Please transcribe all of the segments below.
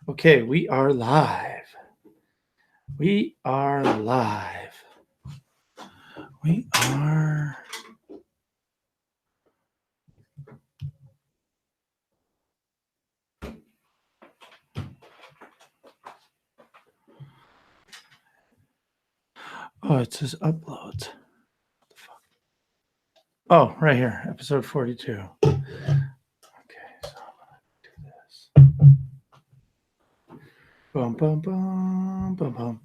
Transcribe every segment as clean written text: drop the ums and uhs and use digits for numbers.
Okay, we are live. We are live. We are. Oh, it says uploads. What the fuck? Oh, right here, episode 42. Okay, so I'm gonna do this. Bum bum bum bum bum.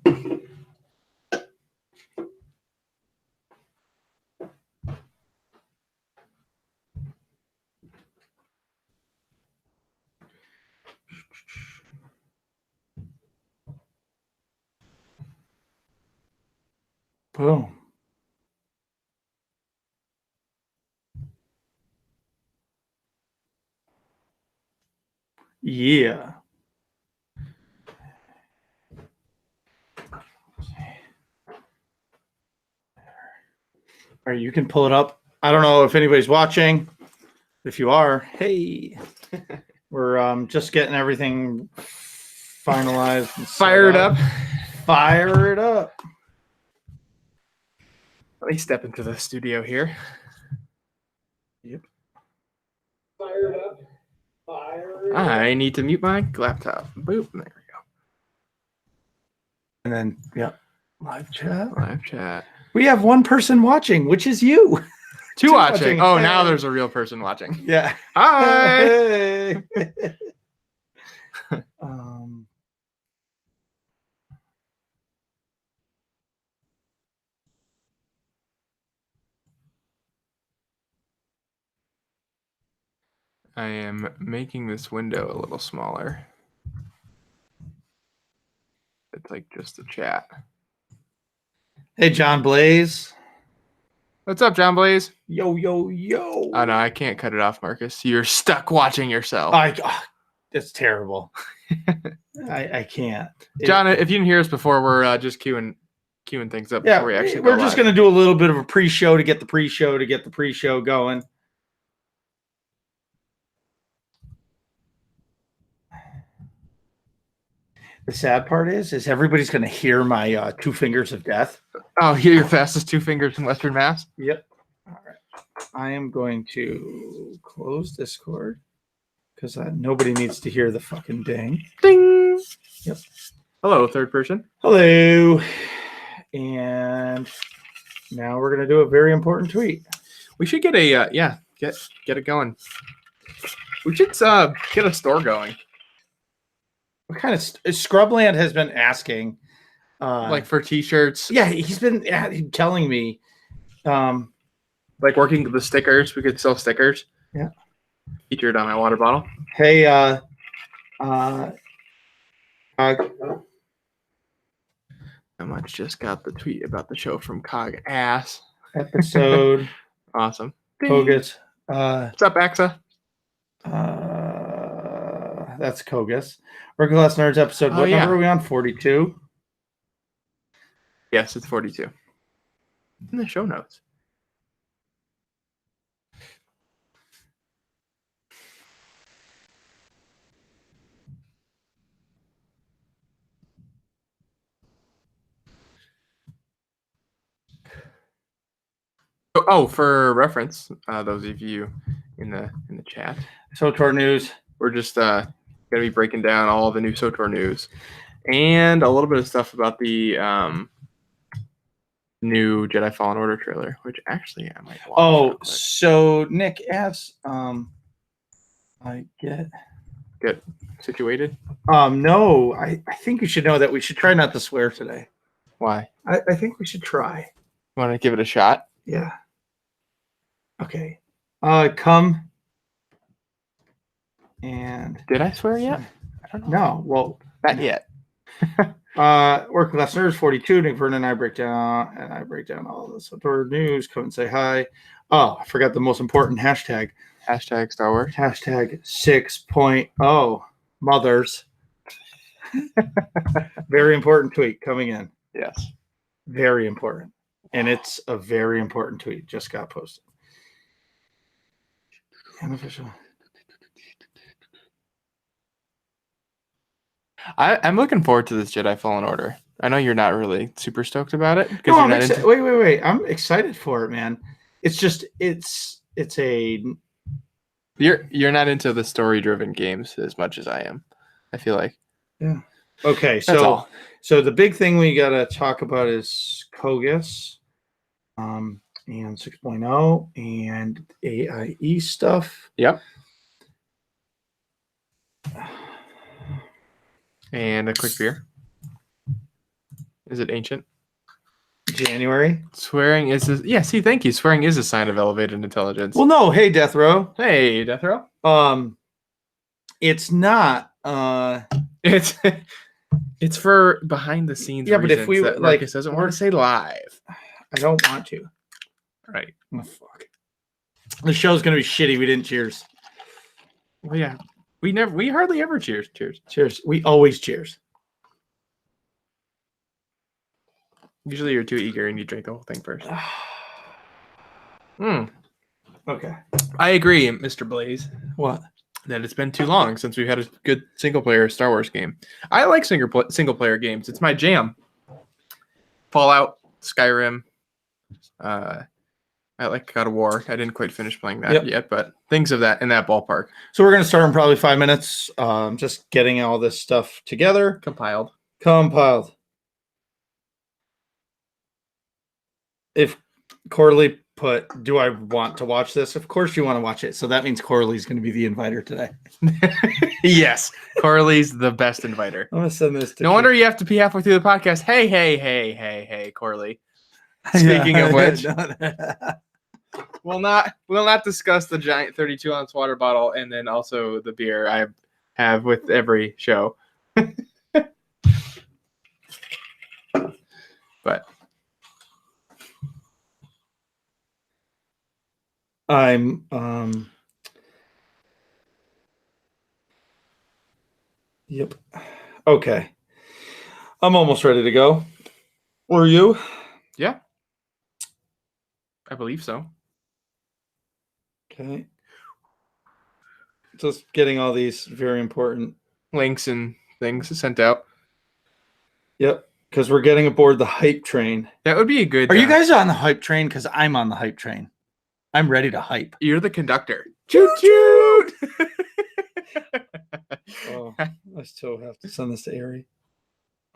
Boom. Yeah. All right, you can pull it up. I don't know if anybody's watching. If you are, hey, we're just getting everything finalized. And Fired up. Fire it up. Let me step into the studio here. Yep. Fired up. I need to mute my laptop. Boop. There we go. And then, yeah, live chat. Live chat. We have one person watching, which is you. Two watching. Oh, now there's a real person watching. Yeah. Hi. Hey. I am making this window a little smaller. It's like just a chat. Hey, John Blaze. What's up, John Blaze? Yo, yo, yo. Oh, no, I can't cut it off, Marcus. You're stuck watching yourself. It's terrible. I can't. John, if you didn't hear us before, we're just queuing things up before we actually go we're just going to do a little bit of a pre-show to get the pre-show going. The sad part is everybody's going to hear my 2 fingers of death. Oh, hear your fastest 2 fingers in Western Mass? Yep. All right. I am going to close Discord because nobody needs to hear the fucking ding. Ding. Yep. Hello, third person. Hello. And now we're going to do a very important tweet. We should get a, get it going. We should get a store going. What kind of Scrubland has been asking, like for t-shirts? Yeah, he's been telling me, like working the stickers. We could sell stickers. Yeah, featured on my water bottle. Hey, Someone just got the tweet about the show from Cog Ass episode. Awesome. Kogus. What's up, Axa? That's Kogus. Working Class Nerds episode. What number are we on? 42? Yes, it's 42. In the show notes. Oh, for reference, those of you in the chat. SOTOR news. We're just gonna be breaking down all the new SOTOR news and a little bit of stuff about the new Jedi Fallen Order trailer, which actually I might watch. Oh, so Nick asks, I get situated. No, I think you should know that we should try not to swear today. Why? I think we should try. Want to give it a shot? Yeah. Okay. Come. And did I swear yet? I don't know. No. Well, not yet. Working Class Nerds 42. Nick Vernon and I break down all the SOTOR news. Come and say hi. Oh, I forgot the most important hashtag. Hashtag Star Wars. Hashtag 6.0 mothers. Very important tweet coming in. Yes. Very important. And it's a very important tweet. Just got posted. Unofficial. I'm looking forward to this Jedi Fallen Order. I know you're not really super stoked about it because No, you're I'm not excited. into. Wait. I'm excited for it, man. It's just it's a You're not into the story-driven games as much as I am. I feel like. yeah. Okay, That's so all. so the big thing we gotta talk about is Kogus, and 6.0 and AIE stuff. Yep. And a quick beer. Is it ancient? January. Swearing is see, thank you. Swearing is a sign of elevated intelligence. Well, no, hey, Death Row. Hey, Death Row. It's not. It's it's for behind the scenes. Yeah, but if we that like, Marcus doesn't want to say live. I don't want to. Right. Oh, fuck. The show's gonna be shitty. We didn't cheers. Well, yeah. We hardly ever cheers. Cheers. We always cheers. Usually you're too eager and you drink the whole thing first. Okay. I agree, Mr. Blaze. What? That it's been too long since we've had a good single player Star Wars game. I like single player games. It's my jam. Fallout, Skyrim. I like God of War. I didn't quite finish playing that yet, but things of that in that ballpark. So we're gonna start in probably 5 minutes. Just getting all this stuff together. Compiled. If Corley put, do I want to watch this? Of course you want to watch it. So that means Corley's going to be the inviter today. Yes. Corley's the best inviter. I'm going to send this to No wonder you have to be halfway through the podcast. Hey, Corley. Speaking of which, we'll not discuss the giant 32-ounce water bottle and then also the beer I have with every show. But I'm yep. Okay. I'm almost ready to go. Were you? Yeah. I believe so. Okay. Just getting all these very important Links and things sent out. Yep. Because we're getting aboard the hype train. That would be a good. Are you guys on the hype train? Because I'm on the hype train. I'm ready to hype. You're the conductor. Choo choo! Oh, I still have to send this to Ari.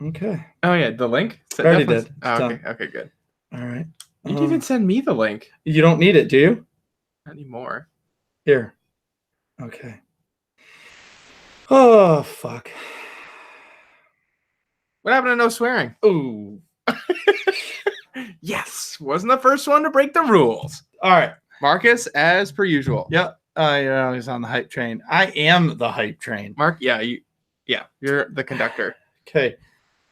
Okay. Oh yeah, the link. I already did. Oh, okay. Okay, good. All right. You didn't even send me the link. You don't need it, do you? Not anymore. Here. Okay. Oh fuck. What happened to no swearing? Ooh. Yes, wasn't the first one to break the rules. All right. Marcus, as per usual. Yep. I was on the hype train. I am the hype train. Mark, you're the conductor. Okay.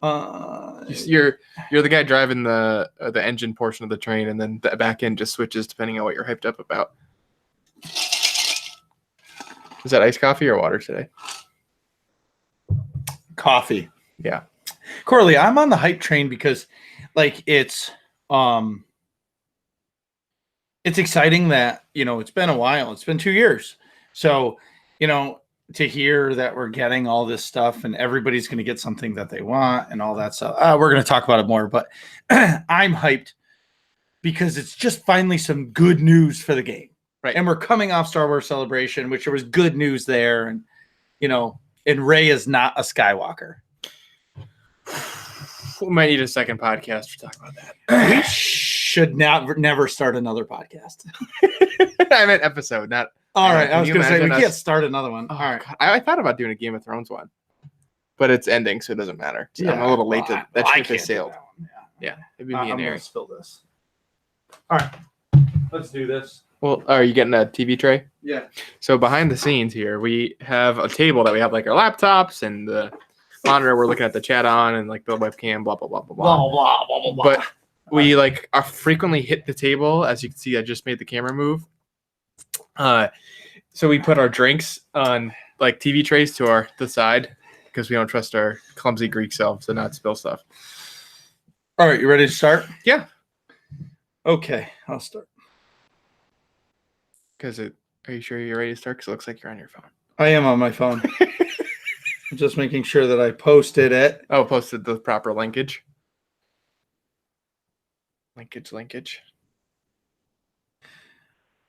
You're the guy driving the engine portion of the train, and then the back end just switches depending on what you're hyped up about. Is that iced coffee or water today? Coffee. Yeah. Corley, I'm on the hype train because like it's exciting that, it's been a while. It's been 2 years. So, to hear that we're getting all this stuff and everybody's going to get something that they want and all that stuff. We're going to talk about it more, but I'm hyped because it's just finally some good news for the game. Right. And we're coming off Star Wars Celebration, which there was good news there. And, and Rey is not a Skywalker. We might need a second podcast to talk about that. We should never start another podcast. I meant episode, not. All right. I was going to say, we can't start another one. Oh, all right. God. I thought about doing a Game of Thrones one, but it's ending, so it doesn't matter. So I'm a little late to that ship has sailed. Yeah. It'd be me and I'm Aaron. going to spill this. All right. Let's do this. Well, are you getting a TV tray? Yeah. So behind the scenes here, we have a table that we have like our laptops and the monitor we're looking at the chat on and like the webcam, blah, blah, blah, blah, blah. Blah, blah, blah, blah, blah. But we like are frequently hit the table. As you can see, I just made the camera move. So we put our drinks on like TV trays to the side because we don't trust our clumsy Greek selves to not spill stuff. All right. You ready to start? Yeah. Okay. I'll start. Are you sure you're ready to start? Because it looks like you're on your phone. I am on my phone. Just making sure that I posted it. Oh, posted the proper linkage. Linkage.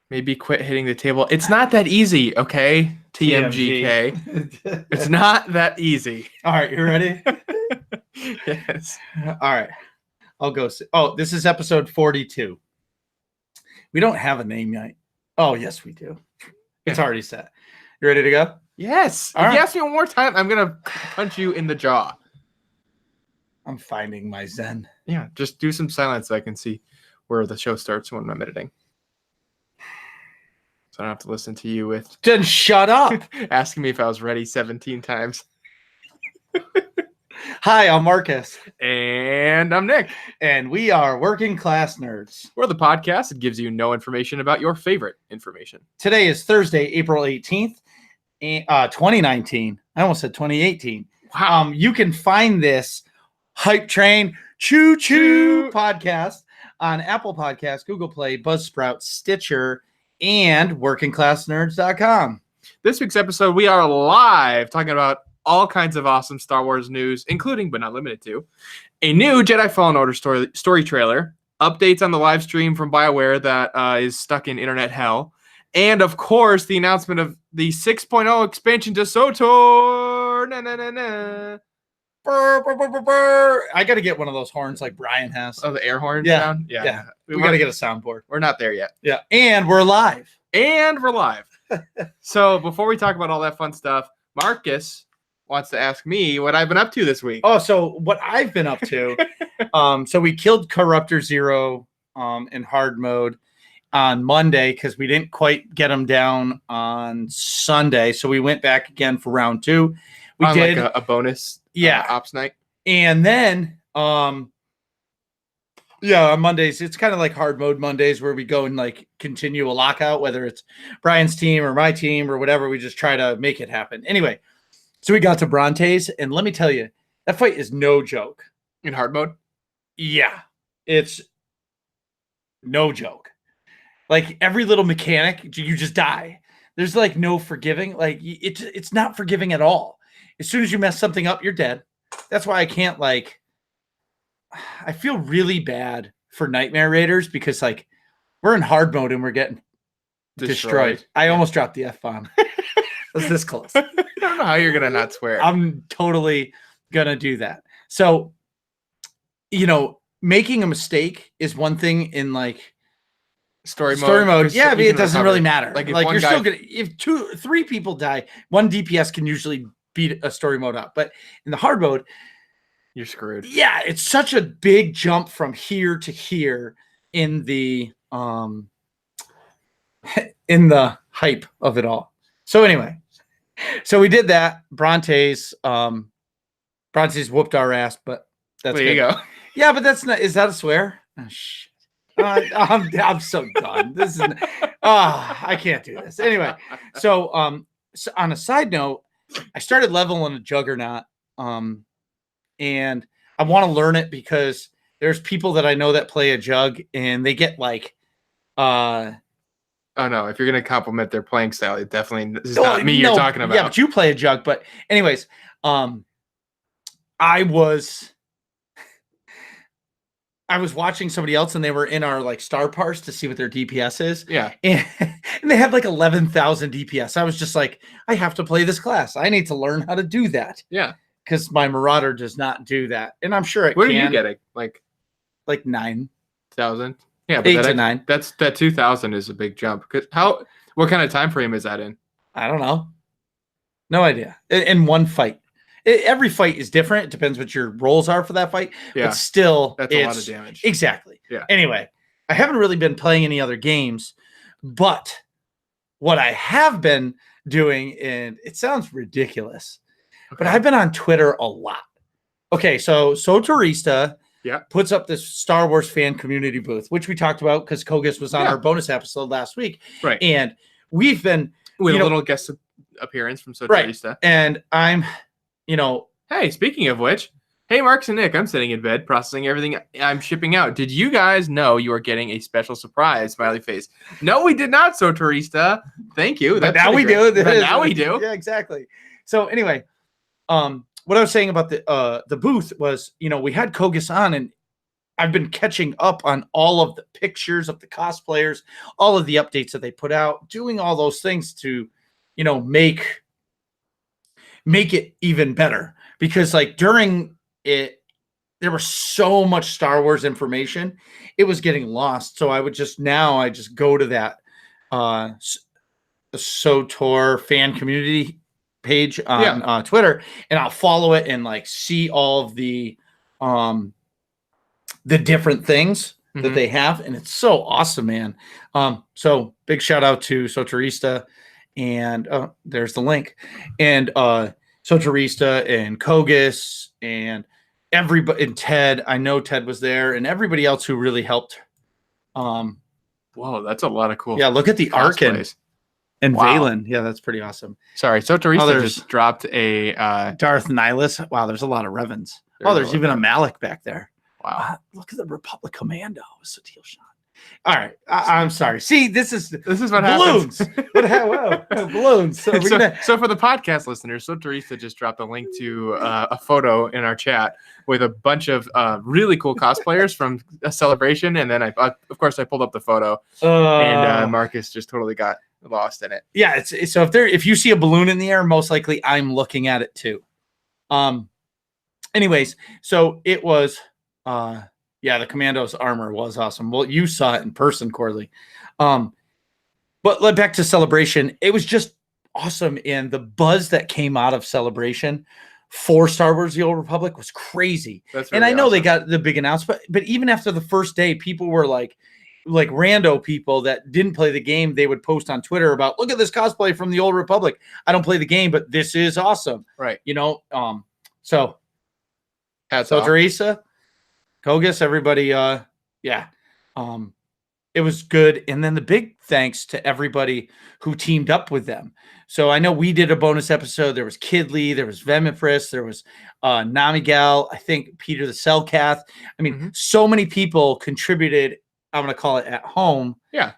Maybe quit hitting the table. It's not that easy, okay? TMGK. It's not that easy. All right, you ready? Yes. All right. I'll go. Oh, this is episode 42. We don't have a name yet. Oh, yes, we do. It's already set. You ready to go? Yes. All if right. you ask me one more time, I'm going to punch you in the jaw. I'm finding my zen. Yeah, just do some silence so I can see where the show starts when I'm editing. So I don't have to listen to you with Then shut up. asking me if I was ready 17 times. Hi, I'm Marcus. And I'm Nick. And we are Working Class Nerds. We're the podcast that gives you no information about your favorite information. Today is Thursday, April 18th, 2019. I almost said 2018. Wow. You can find this Hype Train Choo Choo podcast on Apple Podcasts, Google Play, Buzzsprout, Stitcher, and workingclassnerds.com. This week's episode, we are live talking about all kinds of awesome Star Wars news, including, but not limited to, a new Jedi Fallen Order story trailer, updates on the live stream from BioWare that is stuck in internet hell, and, of course, the announcement of the 6.0 expansion to SWTOR. Na, na, na, na. Burr, burr, burr, burr, burr. I got to get one of those horns like Brian has. Oh, the air horn Yeah. sound? Yeah. We got to get a soundboard. We're not there yet. Yeah. And we're live. And we're live. So before we talk about all that fun stuff, Marcus wants to ask me what I've been up to this week. Oh, so what I've been up to, so we killed Corruptor Zero in hard mode on Monday because we didn't quite get him down on Sunday. So we went back again for round 2. We On did like a bonus ops night. And then on Mondays, it's kind of like hard mode Mondays where we go and like continue a lockout, whether it's Brian's team or my team or whatever. We just try to make it happen. Anyway, so we got to Brontes, and let me tell you, that fight is no joke. In hard mode? Yeah, it's no joke. Like every little mechanic, you just die. There's like no forgiving. Like it's not forgiving at all. As soon as you mess something up, you're dead. That's why I can't I feel really bad for Nightmare Raiders because like we're in hard mode and we're getting destroyed. I almost dropped the F-bomb. I was this close. I don't know how you're going to not swear. I'm totally going to do that. So, making a mistake is one thing in like story mode. Yeah, I mean, it doesn't really matter. Like you're still going to, if 3 people die, 1 DPS can usually beat a story mode up. But in the hard mode, you're screwed. Yeah, it's such a big jump from here to here in the hype of it all. So anyway, so we did that. Brontes whooped our ass, but that's there you go. Yeah, but that's not. Is that a swear? Oh, shit. I'm so done. This is. I can't do this anyway. So on a side note, I started leveling a Juggernaut. And I want to learn it because there's people that I know that play a jug and they get like, oh no, if you're going to compliment their playing style, it definitely this is not me you're talking about. Yeah, but you play a jug. But anyways, I was watching somebody else and they were in our like star parse to see what their DPS is. Yeah. And they had like 11,000 DPS. I was just like, I have to play this class. I need to learn how to do that. Yeah. Because my Marauder does not do that. And I'm sure it what can. What are you getting? Like 9,000? Yeah, but 8 to 9. That 2,000 is a big jump. What kind of time frame is that in? I don't know. No idea. In one fight. Every fight is different. It depends what your roles are for that fight. Yeah. But still, that's a lot of damage. Exactly. Yeah. Anyway, I haven't really been playing any other games, but what I have been doing, and it sounds ridiculous, but I've been on Twitter a lot. Okay, so Turista puts up this Star Wars fan community booth, which we talked about because Kogus was on our bonus episode last week. Right. And we've been... with a little guest appearance from Turista. Right. And I'm, Hey, speaking of which, hey, Marcus and Nick, I'm sitting in bed processing everything I'm shipping out. Did you guys know you are getting a special surprise, smiley face? No, we did not, Turista. Thank you. But now we do. But now we do. Yeah, exactly. So anyway... what I was saying about the booth was, we had Kogus on, and I've been catching up on all of the pictures of the cosplayers, all of the updates that they put out, doing all those things to, make it even better. Because like during it, there was so much Star Wars information, it was getting lost. So I just go to that SOTOR fan community page on Twitter, and I'll follow it and like see all of the different things that they have, and it's so awesome, man. So big shout out to Sotorista, and there's the link, and Sotorista and Kogus and everybody, and Ted. I know Ted was there, and everybody else who really helped. Whoa, that's a lot of cool. Yeah, look at the Arkin and Wow. Valen. Yeah, that's pretty awesome. Sorry, Sotorista just dropped a Darth Nihilus. Wow, there's a lot of Revens. There's even a Malik back there. Wow. Look at the Republic Commando. It's a teal shot. All right. I'm sorry. See, this is what balloons. happens. Wow, balloons. So, So for the podcast listeners, Sotorista just dropped a link to a photo in our chat with a bunch of really cool cosplayers from a celebration. And then of course I pulled up the photo, and Marcus just totally got lost in it. Yeah. So if you see a balloon in the air, most likely I'm looking at it too. Anyways, so it was, the Commando's armor was awesome. Well, you saw it in person, Corley. But back to Celebration, it was just awesome. And the buzz that came out of Celebration for Star Wars: The Old Republic was crazy. And I know they got the big announcement, but even after the first day, people were like rando people that didn't play the game, they would post on Twitter about, look at this cosplay from the Old Republic. I don't play the game, but this is awesome. Right. So Teresa, Kogus, everybody, it was good. And then the big thanks to everybody who teamed up with them. So I know we did a bonus episode. There was Kidley, there was Vemifris, there was Namigal, I think Peter the Cellcath. I mean, so many people contributed, I'm going to call it at home,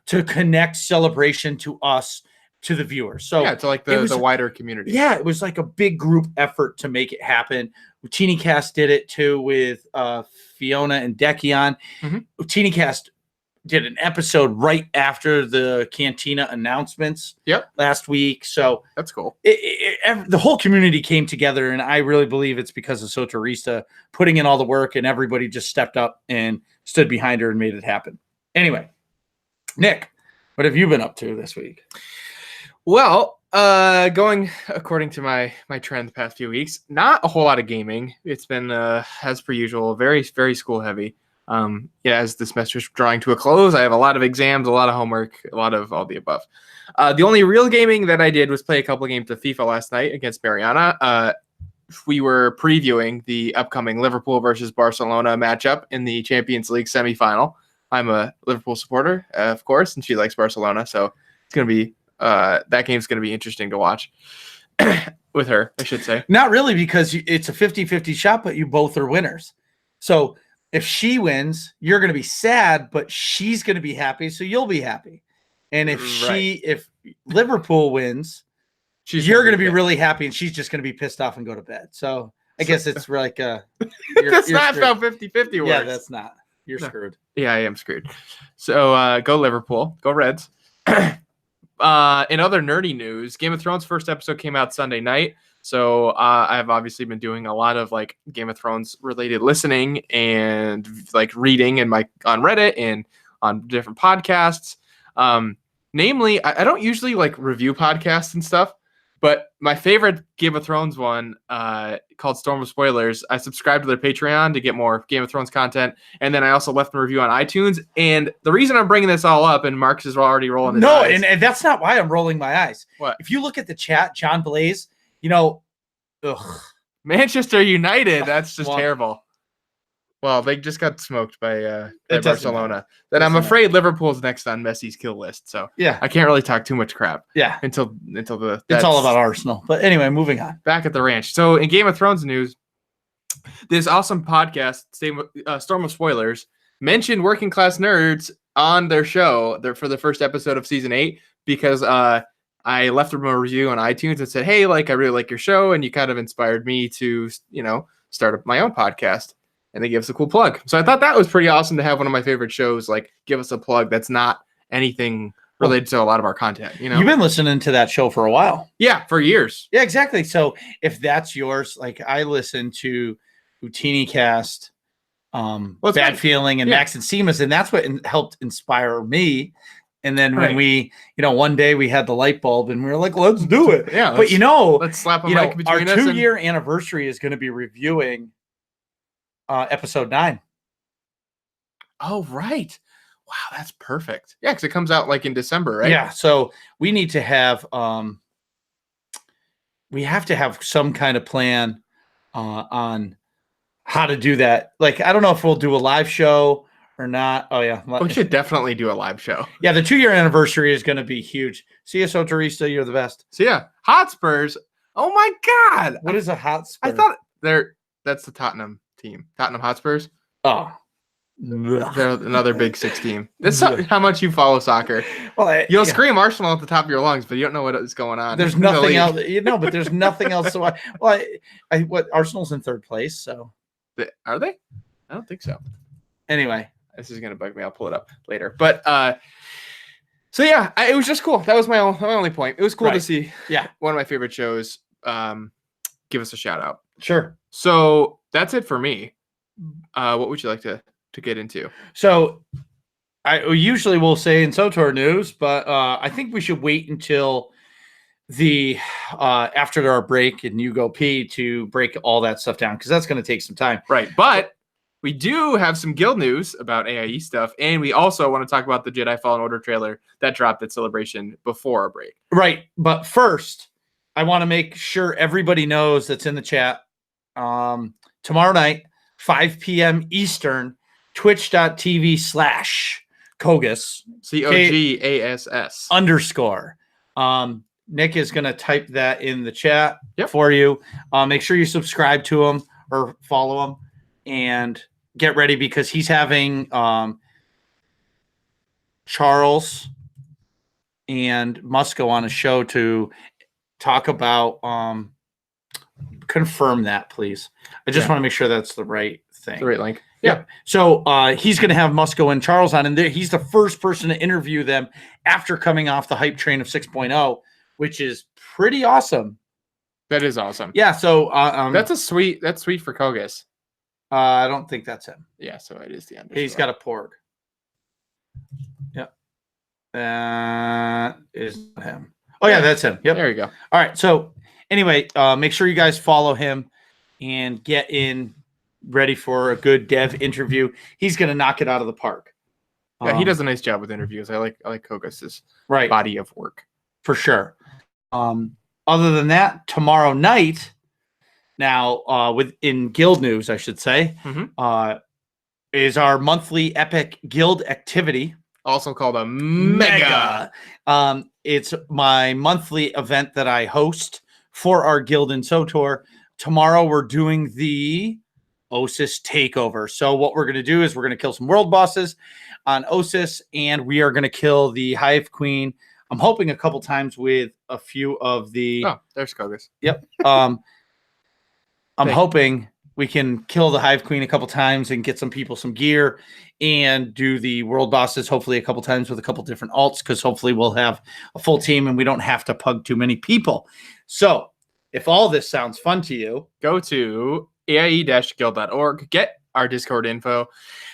to connect Celebration to us, to the viewers. So to like the wider community. Yeah, it was like a big group effort to make it happen. TeenyCast did it too with Fiona and Decion. TeenyCast did an episode right after the Cantina announcements last week. So that's cool. The whole community came together, and I really believe it's because of Sotorista putting in all the work, and everybody just stepped up and stood behind her and made it happen. Anyway, Nick, what have you been up to this week? Well, going according to my trend the past few weeks, not a whole lot of gaming. It's been, as per usual, very, very school heavy. As the semester's drawing to a close, I have a lot of exams, a lot of homework, a lot of all the above. The only real gaming that I did was play a couple of games of FIFA last night against Mariana. We were previewing the upcoming Liverpool versus Barcelona matchup in the Champions League semifinal. I'm a Liverpool supporter, of course, and she likes Barcelona, so it's going to be that game's going to be interesting to watch with her, I should say. Not really, because it's a 50-50 shot, but you both are winners. So if she wins, you're going to be sad, but she's going to be happy, so you'll be happy. And if Liverpool wins, you're going to be really happy, and she's just going to be pissed off and go to bed. So I guess it's like that's not how 50-50 works. Yeah, that's not. You're screwed. Yeah, I am screwed. So go Liverpool. Go Reds. In other nerdy news, Game of Thrones first episode came out Sunday night. So I've obviously been doing a lot of like Game of Thrones related listening and like reading on Reddit and on different podcasts. Namely, I don't usually like review podcasts and stuff, but my favorite Game of Thrones one called Storm of Spoilers, I subscribed to their Patreon to get more Game of Thrones content. And then I also left a review on iTunes. And the reason I'm bringing this all up, and Marcus is already rolling his eyes. And that's not why I'm rolling my eyes. What? If you look at the chat, John Blaze, Manchester United, that's just terrible. Well, they just got smoked by Barcelona. Then I'm afraid Liverpool's next on Messi's kill list. So I can't really talk too much crap. Yeah, until it's all about Arsenal. But anyway, moving on. Back at the ranch. So in Game of Thrones news, this awesome podcast, Storm of Spoilers, mentioned working class nerds on their show for the first episode of season 8 because I left them a review on iTunes and said, hey, like, I really like your show, and you kind of inspired me to, start my own podcast. And they give us a cool plug. So I thought that was pretty awesome to have one of my favorite shows, like, give us a plug that's not anything related to a lot of our content, You've been listening to that show for a while. Yeah, for years. Yeah, exactly. So if that's yours, like I listen to Utini Cast, Bad Feeling, and Max and Seamus, and that's what helped inspire me. And then when we, one day we had the light bulb and we were like, let's do it. Yeah. But let's slap a mic our between us. Our 2-year anniversary is going to be reviewing episode 9. Oh, right. Wow, that's perfect. Yeah, because it comes out like in December, right? Yeah. So we need to have some kind of plan on how to do that. Like, I don't know if we'll do a live show or not. Oh yeah. We should definitely do a live show. Yeah, the 2-year anniversary is going to be huge. See you, Soterista. You're the best. So yeah, Hotspurs. Oh my God. What is a Hotspur? I thought that's the Tottenham team. Tottenham Hotspurs. Oh. They're another Big Six team. That's how much you follow soccer. Well, You'll scream Arsenal at the top of your lungs, but you don't know what is going on. There's nothing else, but there's nothing else. So what Arsenal's in 3rd place. So are they? I don't think so. Anyway, this is gonna bug me. I'll pull it up later. But so yeah, it was just cool. That was my only point. It was cool to see. Yeah, one of my favorite shows. Give us a shout out. Sure. So that's it for me. What would you like to get into? So I usually will say in SOTOR news, but I think we should wait until the after our break and you go pee to break all that stuff down, because that's going to take some time. Right. But we do have some guild news about AIE stuff, and we also want to talk about the Jedi Fallen Order trailer that dropped at Celebration before our break. Right. But first, I want to make sure everybody knows that's in the chat. Tomorrow night, 5 p.m. Eastern, twitch.tv/Kogus. COGASS. Nick is going to type that in the chat for you. Make sure you subscribe to him or follow him and get ready, because he's having Charles and Musco on a show to talk about confirm that, please. I just want to make sure that's the right thing. The right link. Yeah. So he's going to have Musco and Charles on, and he's the first person to interview them after coming off the hype train of 6.0, which is pretty awesome. That is awesome. Yeah. So that's sweet for Kogus. I don't think that's him. Yeah. So it is the end. He's got a porg. Yep. That is him. Oh yeah, that's him. Yep. There you go. All right. So anyway, make sure you guys follow him and get in ready for a good dev interview. He's going to knock it out of the park. Yeah, he does a nice job with interviews. I like Kogus's body of work for sure. Other than that, tomorrow night, now in guild news, I should say, is our monthly epic guild activity, also called a mega. It's my monthly event that I host for our guild in SOTOR. Tomorrow we're doing the Osis takeover. So what we're going to do is we're going to kill some world bosses on Osis, and we are going to kill the Hive Queen. I'm hoping a couple times with a few of the... Oh, there's Kogus. Yep. I'm hoping we can kill the Hive Queen a couple times and get some people some gear and do the world bosses hopefully a couple times with a couple different alts, because hopefully we'll have a full team and we don't have to pug too many people. So if all this sounds fun to you, go to aie-guild.org, get our Discord info,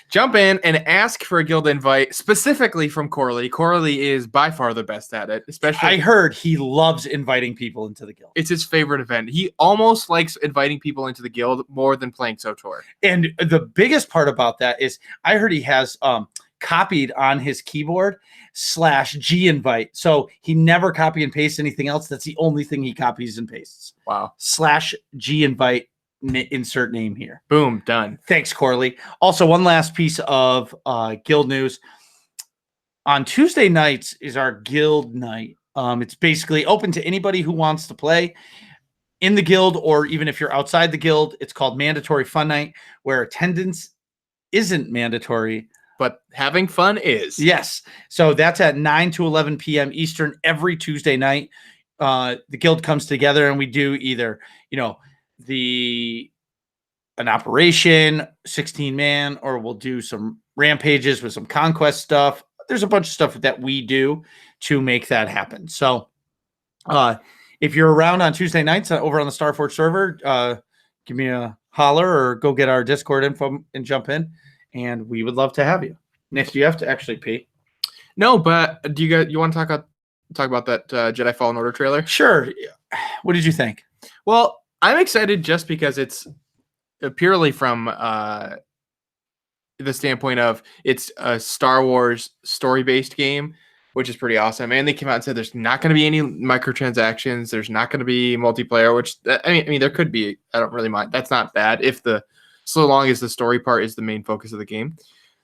jump in and ask for a guild invite, specifically from Corellia. Corellia is by far the best at it, especially... I heard he loves inviting people into the guild. It's his favorite event. He almost likes inviting people into the guild more than playing SOTOR. And the biggest part about that is I heard he has copied on his keyboard /G invite. So he never copy and paste anything else. That's the only thing he copies and pastes. Wow. /G invite. Insert name here. Boom, done. Thanks, Corley. Also, one last piece of guild news. On Tuesday nights is our guild night. It's basically open to anybody who wants to play in the guild, or even if you're outside the guild. It's called Mandatory Fun Night, where attendance isn't mandatory, but having fun is. Yes. So that's at 9 to 11 p.m. Eastern every Tuesday night. The guild comes together and we do either, an operation, 16-man, or we'll do some rampages with some conquest stuff. There's a bunch of stuff that we do to make that happen. So if you're around on Tuesday nights over on the Starforge server, give me a holler or go get our Discord info and jump in. And we would love to have you. Nick, do you have to actually pee? No, but do you want to talk about that Jedi Fallen Order trailer? Sure. What did you think? Well, I'm excited just because it's purely from the standpoint of it's a Star Wars story-based game, which is pretty awesome. And they came out and said there's not going to be any microtransactions. There's not going to be multiplayer, which I mean there could be. I don't really mind. That's not bad so long as the story part is the main focus of the game.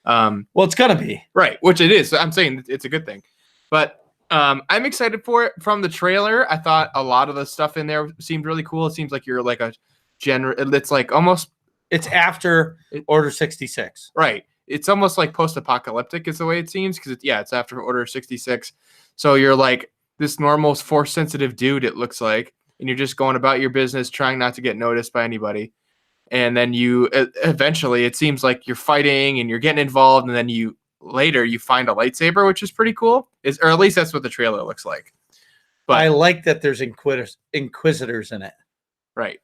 Well, it's gonna be right, which it is. I'm saying it's a good thing, but I'm excited for it. From the trailer, I thought a lot of the stuff in there seemed really cool. It seems like you're like a it's like almost it's after Order 66, right? It's almost like post-apocalyptic is the way it seems because it's after Order 66. So you're like this normal force-sensitive dude. It looks like, and you're just going about your business, trying not to get noticed by anybody. And then you eventually, it seems like you're fighting and you're getting involved, and then you find a lightsaber, which is pretty cool. Or at least that's what the trailer looks like. But I like that there's inquisitors in it. Right.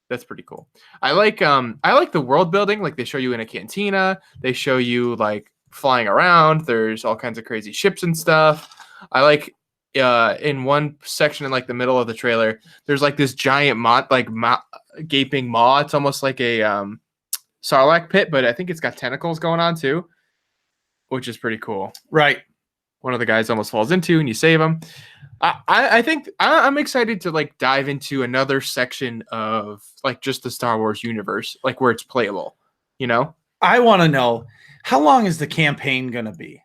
That's pretty cool. I like the world building. Like they show you in a cantina. They show you like flying around. There's all kinds of crazy ships and stuff. I like in one section in like the middle of the trailer, there's like this giant gaping maw. It's almost like a Sarlacc pit, but I think it's got tentacles going on too, which is pretty cool. Right. One of the guys almost falls into and you save him. I think I'm excited to like dive into another section of like just the Star Wars universe, like where it's playable, I want to know, how long is the campaign going to be?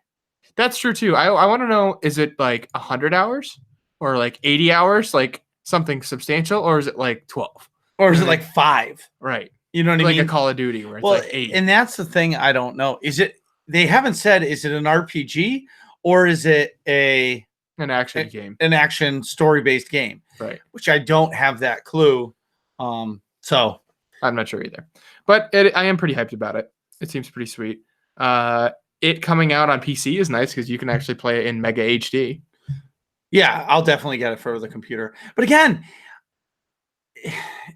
That's true too. I want to know, is it like 100 hours or like 80 hours, like something substantial, or is it like 12? Or is it like 5? Right. You know what I mean? Like a Call of Duty where it's like 8. And that's the thing I don't know. They haven't said, is it an RPG or is it an action game? An action story-based game. Right. Which I don't have that clue. So I'm not sure either. But I am pretty hyped about it. It seems pretty sweet. It coming out on PC is nice because you can actually play it in Mega HD. Yeah, I'll definitely get it for the computer. But again,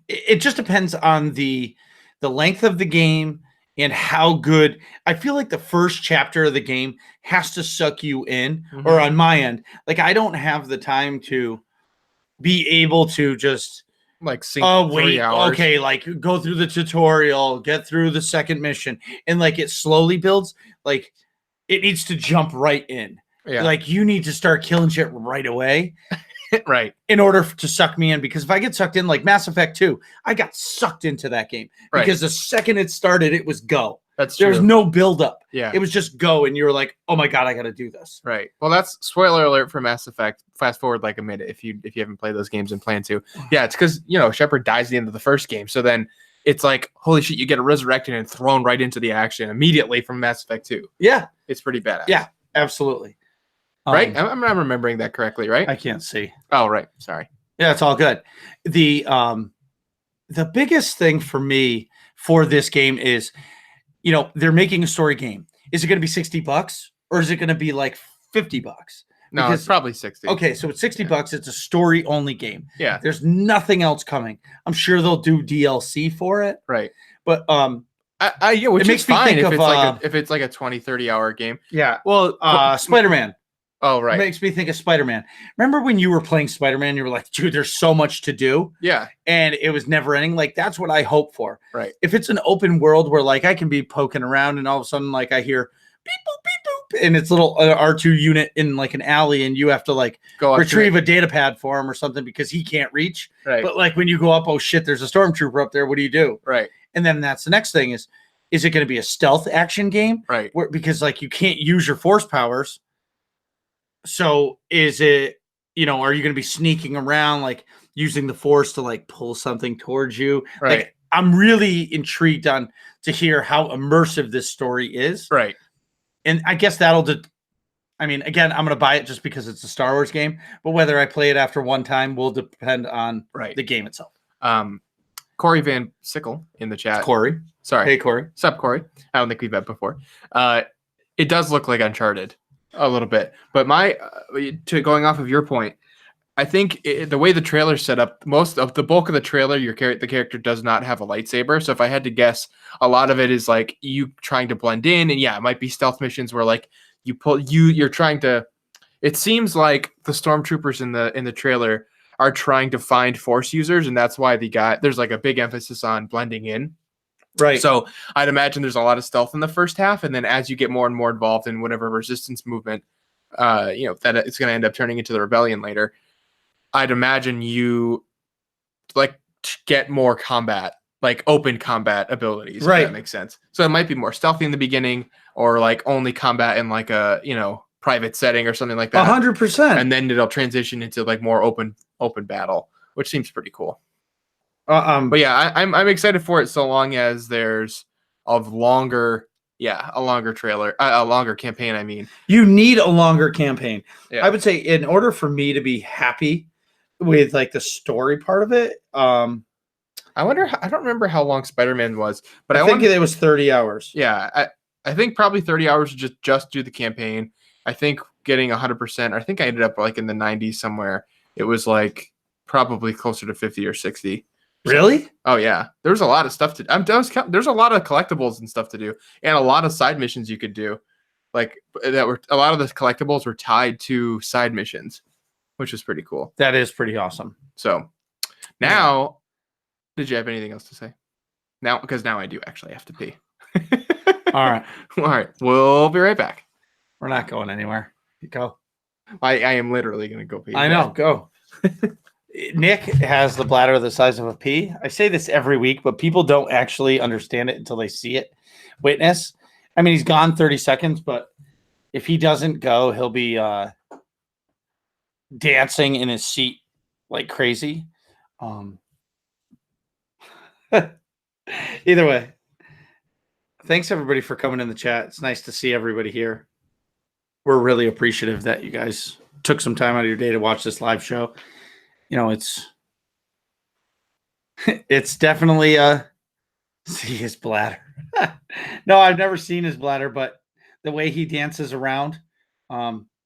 it just depends on the length of the game and how good. I feel like the first chapter of the game has to suck you in, or on my end, like I don't have the time to be able to just like sink 3 hours. Okay, like go through the tutorial, get through the second mission, and like it slowly builds. Like it needs to jump right in. Yeah. Like you need to start killing shit right away. Right. In order to suck me in, because if I get sucked in, like Mass Effect 2, I got sucked into that game because the second it started, it was go. That's true. There was no build up. Yeah. It was just go. And you were like, oh my God, I got to do this. Right. Well, that's spoiler alert for Mass Effect. Fast forward like a minute if you haven't played those games and plan to. Yeah. It's because, Shepard dies at the end of the first game. So then it's like, holy shit, you get resurrected and thrown right into the action immediately from Mass Effect 2. Yeah. It's pretty badass. Yeah, absolutely. Right? I'm remembering that correctly, right? I can't see. Oh, right. Sorry. Yeah, it's all good. The biggest thing for me for this game is, they're making a story game. Is it going to be $60 or is it going to be like $50? No, it's probably 60. Okay, so it's $60. It's a story only game. Yeah. There's nothing else coming. I'm sure they'll do DLC for it. Right. But which it makes is me fine think if it's like a 20-30 hour game. Yeah. Well, Spider-Man. Oh, right. It makes me think of Spider-Man. Remember when you were playing Spider-Man, you were like, dude, there's so much to do. Yeah. And it was never ending. Like, that's what I hope for. Right. If it's an open world where, like, I can be poking around and all of a sudden, like, I hear beep, boop, beep, boop, and it's a little R2 unit in, like, an alley, and you have to, like, go retrieve a data pad for him or something because he can't reach. Right. But, like, when you go up, oh, shit, there's a stormtrooper up there. What do you do? Right. And then that's the next thing is it going to be a stealth action game? Right. Because, like, you can't use your force powers. So is it, are you going to be sneaking around, like using the force to like pull something towards you? Right. Like, I'm really intrigued to hear how immersive this story is. Right. and I guess that'll. I mean, again, I'm going to buy it just because it's a Star Wars game. But whether I play it after one time will depend on the game itself. Corey Van Sickle in the chat. Corey. Sorry. Hey, Corey. What's up, Corey? I don't think we've met before. It does look like Uncharted a little bit. But going off of your point, I think the way the trailer's set up, most of the bulk of the trailer, the character does not have a lightsaber. So if I had to guess, a lot of it is like you trying to blend in. And yeah, it might be stealth missions where like you're trying to. It seems like the stormtroopers in the trailer are trying to find Force users, and that's why there's like a big emphasis on blending in. Right. So I'd imagine there's a lot of stealth in the first half, and then as you get more and more involved in whatever resistance movement, that it's going to end up turning into the rebellion later. I'd imagine you like get more combat, like open combat abilities. Right. If that makes sense. So it might be more stealthy in the beginning, or like only combat in like a private setting or something like that. 100%. And then it'll transition into like more open battle, which seems pretty cool. But yeah, I'm excited for it so long as there's a longer trailer, a longer campaign. I mean, you need a longer campaign. Yeah. I would say in order for me to be happy with like the story part of it. I don't remember how long Spider-Man was, but I think it was 30 hours. Yeah. I think probably 30 hours to just do the campaign. I think getting 100%, I think I ended up like in the 90s somewhere. It was like probably closer to 50 or 60. Really? Oh yeah. There's a lot of stuff to do. There's a lot of collectibles and stuff to do, and a lot of side missions you could do. Like that were a lot of the collectibles were tied to side missions, which was pretty cool. That is pretty awesome. So now, did you have anything else to say? Now, because now I do actually have to pee. All right. All right. We'll be right back. We're not going anywhere. You go. I am literally going to go pee. I know. Go. Nick has the bladder the size of a pea. I say this every week, but people don't actually understand it until they see it. Witness. I mean, he's gone 30 seconds, but if he doesn't go, he'll be dancing in his seat like crazy. Either way, thanks everybody for coming in the chat. It's nice to see everybody here. We're really appreciative that you guys took some time out of your day to watch this live show. It's definitely see his bladder. No, I've never seen his bladder, but the way he dances around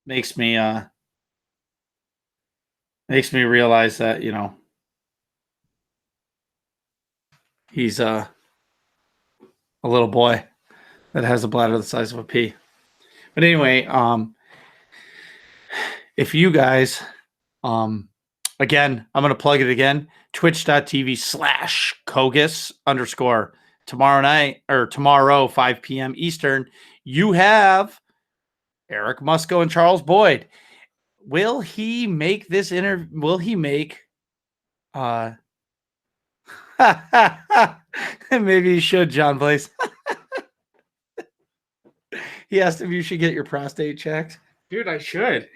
makes me realize that he's a little boy that has a bladder the size of a pea. But anyway, if you guys, again, I'm going to plug it again, twitch.tv/Kogus_ tomorrow, 5 p.m. Eastern, you have Eric Musco and Charles Boyd. Will he make this interview? Will he make, maybe he should, John Blaze. He asked if you should get your prostate checked. Dude, I should.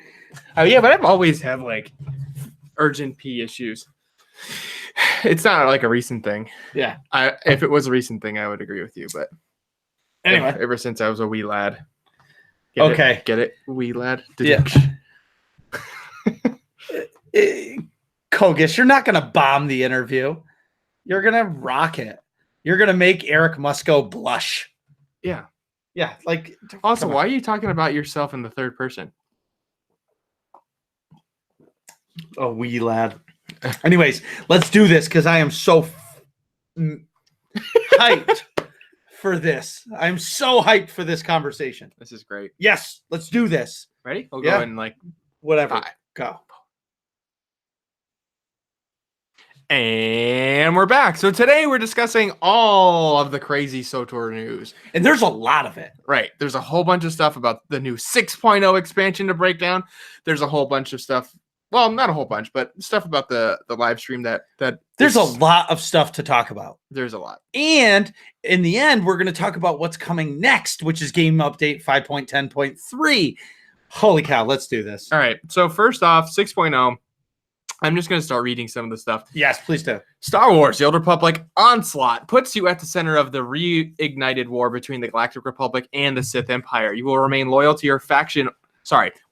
Oh yeah, but I've always had like urgent pee issues. It's not like a recent thing. Yeah. If it was a recent thing, I would agree with you. But anyway, ever since I was a wee lad. Get it? Wee lad? Yeah. Kogus, you're not going to bomb the interview. You're going to rock it. You're going to make Eric Musco blush. Yeah. Yeah. Like, also, why are you talking about yourself in the third person? Oh, wee lad. Anyways, let's do this because I am so hyped for this. I'm so hyped for this conversation. This is great. Yes, let's do this. Ready? We'll go in like whatever. 5. Go. And we're back. So today we're discussing all of the crazy SWTOR news. And there's a lot of it. Right. There's a whole bunch of stuff about the new 6.0 expansion to break down. There's a whole bunch of stuff. Well, not a whole bunch, but stuff about the live stream that there's a lot of stuff to talk about. There's a lot. And in the end, we're going to talk about what's coming next, which is game update 5.10.3. Holy cow, let's do this. All right. So first off, 6.0. I'm just going to start reading some of the stuff. Yes, please do. Star Wars, The Old Republic Onslaught puts you at the center of the reignited war between the Galactic Republic and the Sith Empire. You will remain loyal to your faction.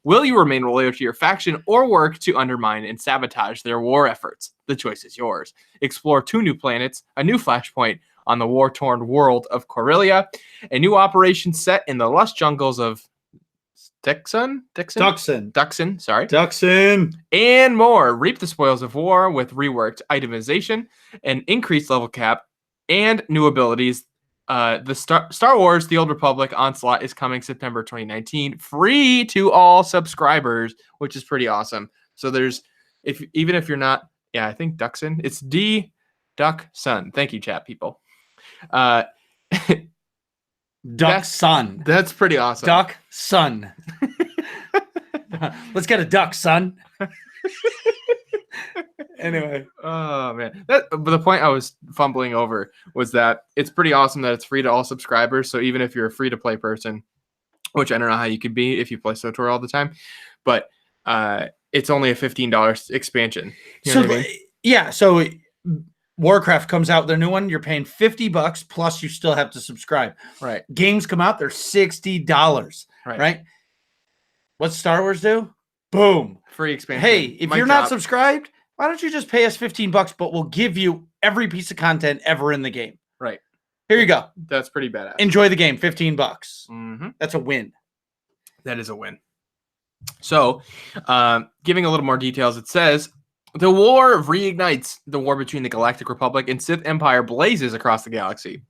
Will you remain loyal to your faction or work to undermine and sabotage their war efforts? The choice is yours. Explore 2 new planets, a new flashpoint on the war-torn world of Corellia, a new operation set in the lush jungles of Duxon, and more. Reap the spoils of war with reworked itemization, an increased level cap, and new abilities. The Star Wars: The Old Republic Onslaught is coming September 2019, free to all subscribers, which is pretty awesome. So there's, even if you're not, I think Duxon, it's Duxon. Thank you, chat people. Duxon. That's pretty awesome. Duxon. Let's get a duck, son. Anyway. Oh, man. But the point I was fumbling over was that it's pretty awesome that it's free to all subscribers. So even if you're a free-to-play person, which I don't know how you could be if you play SWTOR all the time, but it's only a $15 expansion. You know what I mean? Yeah, so Warcraft comes out, their new one, you're paying $50 plus you still have to subscribe. Right. Games come out, they're $60. Right? What's Star Wars do? Boom. Free expansion. Hey, if you're not subscribed, why don't you just pay us $15, but we'll give you every piece of content ever in the game. Right. Here you go. That's pretty badass. Enjoy the game, $15. Mm-hmm. That's a win. That is a win. So, giving a little more details, it says, the war reignites the war between the Galactic Republic and Sith Empire blazes across the galaxy.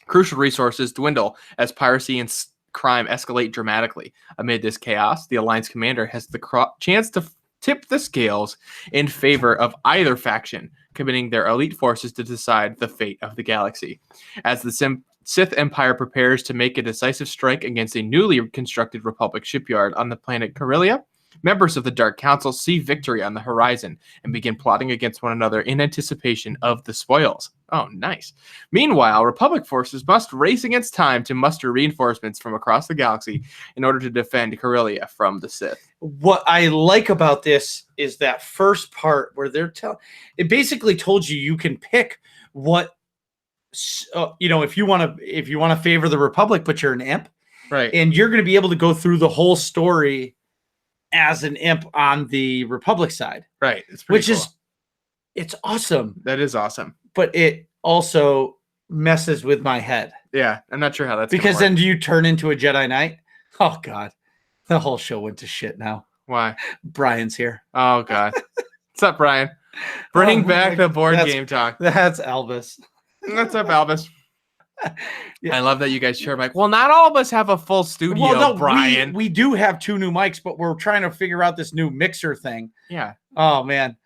Crucial resources dwindle as piracy and crime escalate dramatically. Amid this chaos, the Alliance commander has the chance to tip the scales in favor of either faction, committing their elite forces to decide the fate of the galaxy. As the Sith Empire prepares to make a decisive strike against a newly constructed Republic shipyard on the planet Corellia, members of the Dark Council see victory on the horizon and begin plotting against one another in anticipation of the spoils. Oh, nice. Meanwhile, Republic forces must race against time to muster reinforcements from across the galaxy in order to defend Corellia from the Sith. What I like about this is that first part where they're it basically told you can pick what, if you want to favor the Republic, but you're an imp, right? And you're going to be able to go through the whole story as an imp on the Republic side, right? It's pretty cool. It's awesome. That is awesome, but it also messes with my head. Yeah, I'm not sure how that's because then do you turn into a Jedi Knight? Oh God, the whole show went to shit now. Why? Brian's here. Oh God, what's up, Brian? Bring back the board game talk. That's Elvis. What's up, Elvis? Yeah. I love that you guys share a mic. Well, not all of us have a full studio, well, no, Brian. We do have 2 new mics, but we're trying to figure out this new mixer thing. Yeah. Oh, man.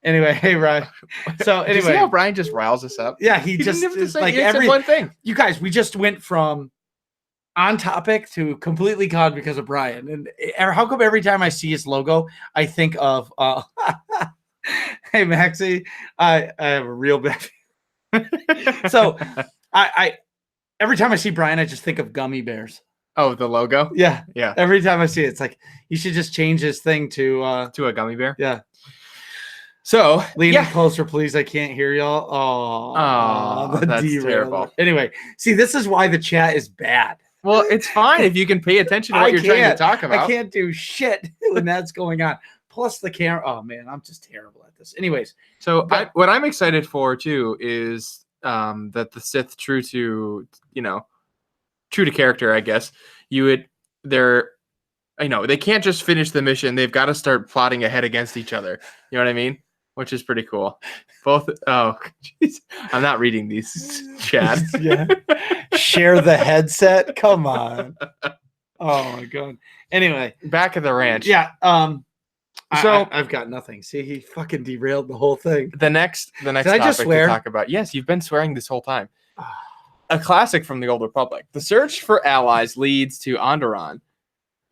Anyway, hey, Ryan. So anyway. Do you see how Brian just riles us up? Yeah, he just is like every one thing. You guys, we just went from on topic to completely gone because of Brian. And how come every time I see his logo, I think of, hey, Maxie, I have a real bad. So I every time I see Brian, I just think of gummy bears. Oh, the logo? Yeah. Yeah. Every time I see it, it's like you should just change his thing to a gummy bear. Yeah. So lean in closer, please. I can't hear y'all. Oh, that's terrible. Anyway, see, this is why the chat is bad. Well, it's fine if you can pay attention to what you're trying to talk about. I can't do shit when that's going on. Plus the camera. Oh man, I'm just terrible at this. Anyways, so what I'm excited for too is that the Sith, true to character, I guess, they can't just finish the mission. They've got to start plotting ahead against each other. You know what I mean? Which is pretty cool. Both. Oh, geez. I'm not reading these, Chad. Yeah. Share the headset. Come on. Oh my God. Anyway, back at the ranch. Yeah. So I've got nothing. See, he fucking derailed the whole thing. The next topic to talk about. Yes, you've been swearing this whole time. A classic from the Old Republic. The search for allies leads to Onderon,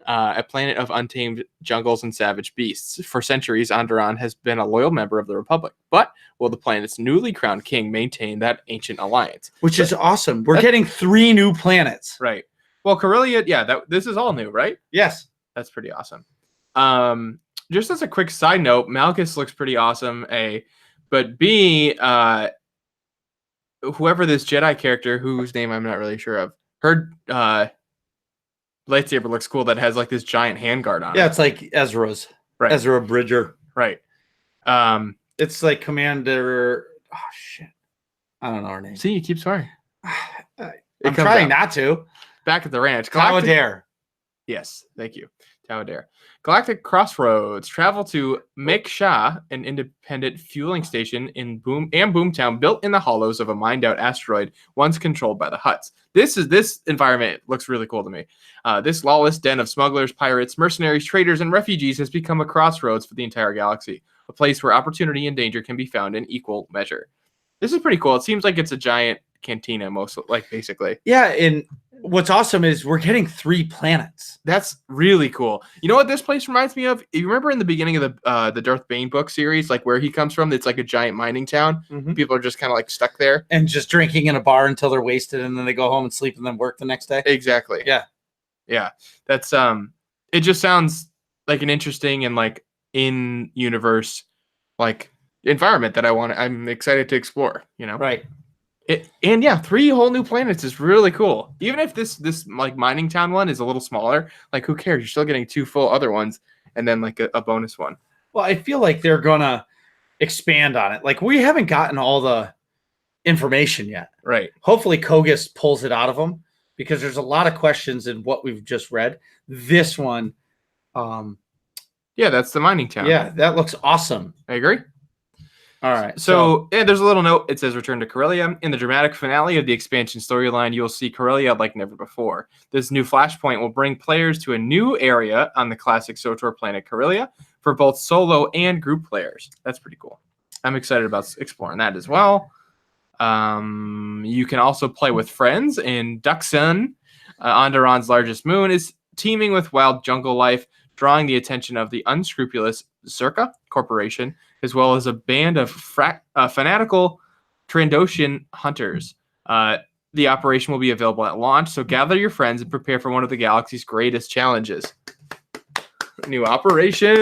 a planet of untamed jungles and savage beasts. For centuries, Onderon has been a loyal member of the Republic, but will the planet's newly crowned king maintain that ancient alliance? Which is awesome. We're getting 3 new planets. Right. Well, Corellia, this is all new, right? Yes. That's pretty awesome. just as a quick side note, Malchus looks pretty awesome, A. But B, whoever this Jedi character, whose name I'm not really sure of, her lightsaber looks cool that has like this giant handguard on it. Yeah, it's like Ezra's. Right. Ezra Bridger. Right. It's like Commander. Oh, shit. I don't know her name. See, you keep swearing. I'm trying not to. Back at the ranch. Tawadare. Yes, thank you. Tawadare. Galactic Crossroads. Travel to Meksha, an independent fueling station in Boomtown, built in the hollows of a mined-out asteroid once controlled by the Hutts. This environment looks really cool to me. This lawless den of smugglers, pirates, mercenaries, traders, and refugees has become a crossroads for the entire galaxy, a place where opportunity and danger can be found in equal measure. This is pretty cool. It seems like it's a giant cantina, basically. Yeah, and what's awesome is we're getting 3 planets. That's really cool. You know what this place reminds me of? You remember in the beginning of the Darth Bane book series, like where he comes from, it's like a giant mining town. Mm-hmm. People are just kind of like stuck there. And just drinking in a bar until they're wasted, and then they go home and sleep and then work the next day. Exactly. Yeah. Yeah. That's it just sounds like an interesting and like in-universe like environment that I'm excited to explore, you know? Right. And yeah, 3 whole new planets is really cool. Even if this like mining town one is a little smaller, like who cares? You're still getting 2 full other ones and then like a bonus one. Well, I feel like they're gonna expand on it. Like we haven't gotten all the information yet. Right. Hopefully Kogus pulls it out of them because there's a lot of questions in what we've just read. This one, yeah, that's the mining town. Yeah, that looks awesome. I agree. All right. So yeah, there's a little note. It says return to Corellia. In the dramatic finale of the expansion storyline, you'll see Corellia like never before. This new flashpoint will bring players to a new area on the classic SWTOR planet Corellia for both solo and group players. That's pretty cool. I'm excited about exploring that as well. You can also play with friends, and Duxun, Onderon's largest moon, is teeming with wild jungle life, drawing the attention of the unscrupulous Zerka Corporation, as well as a band of fanatical Trandoshan hunters. The operation will be available at launch, so gather your friends and prepare for one of the galaxy's greatest challenges. New operation!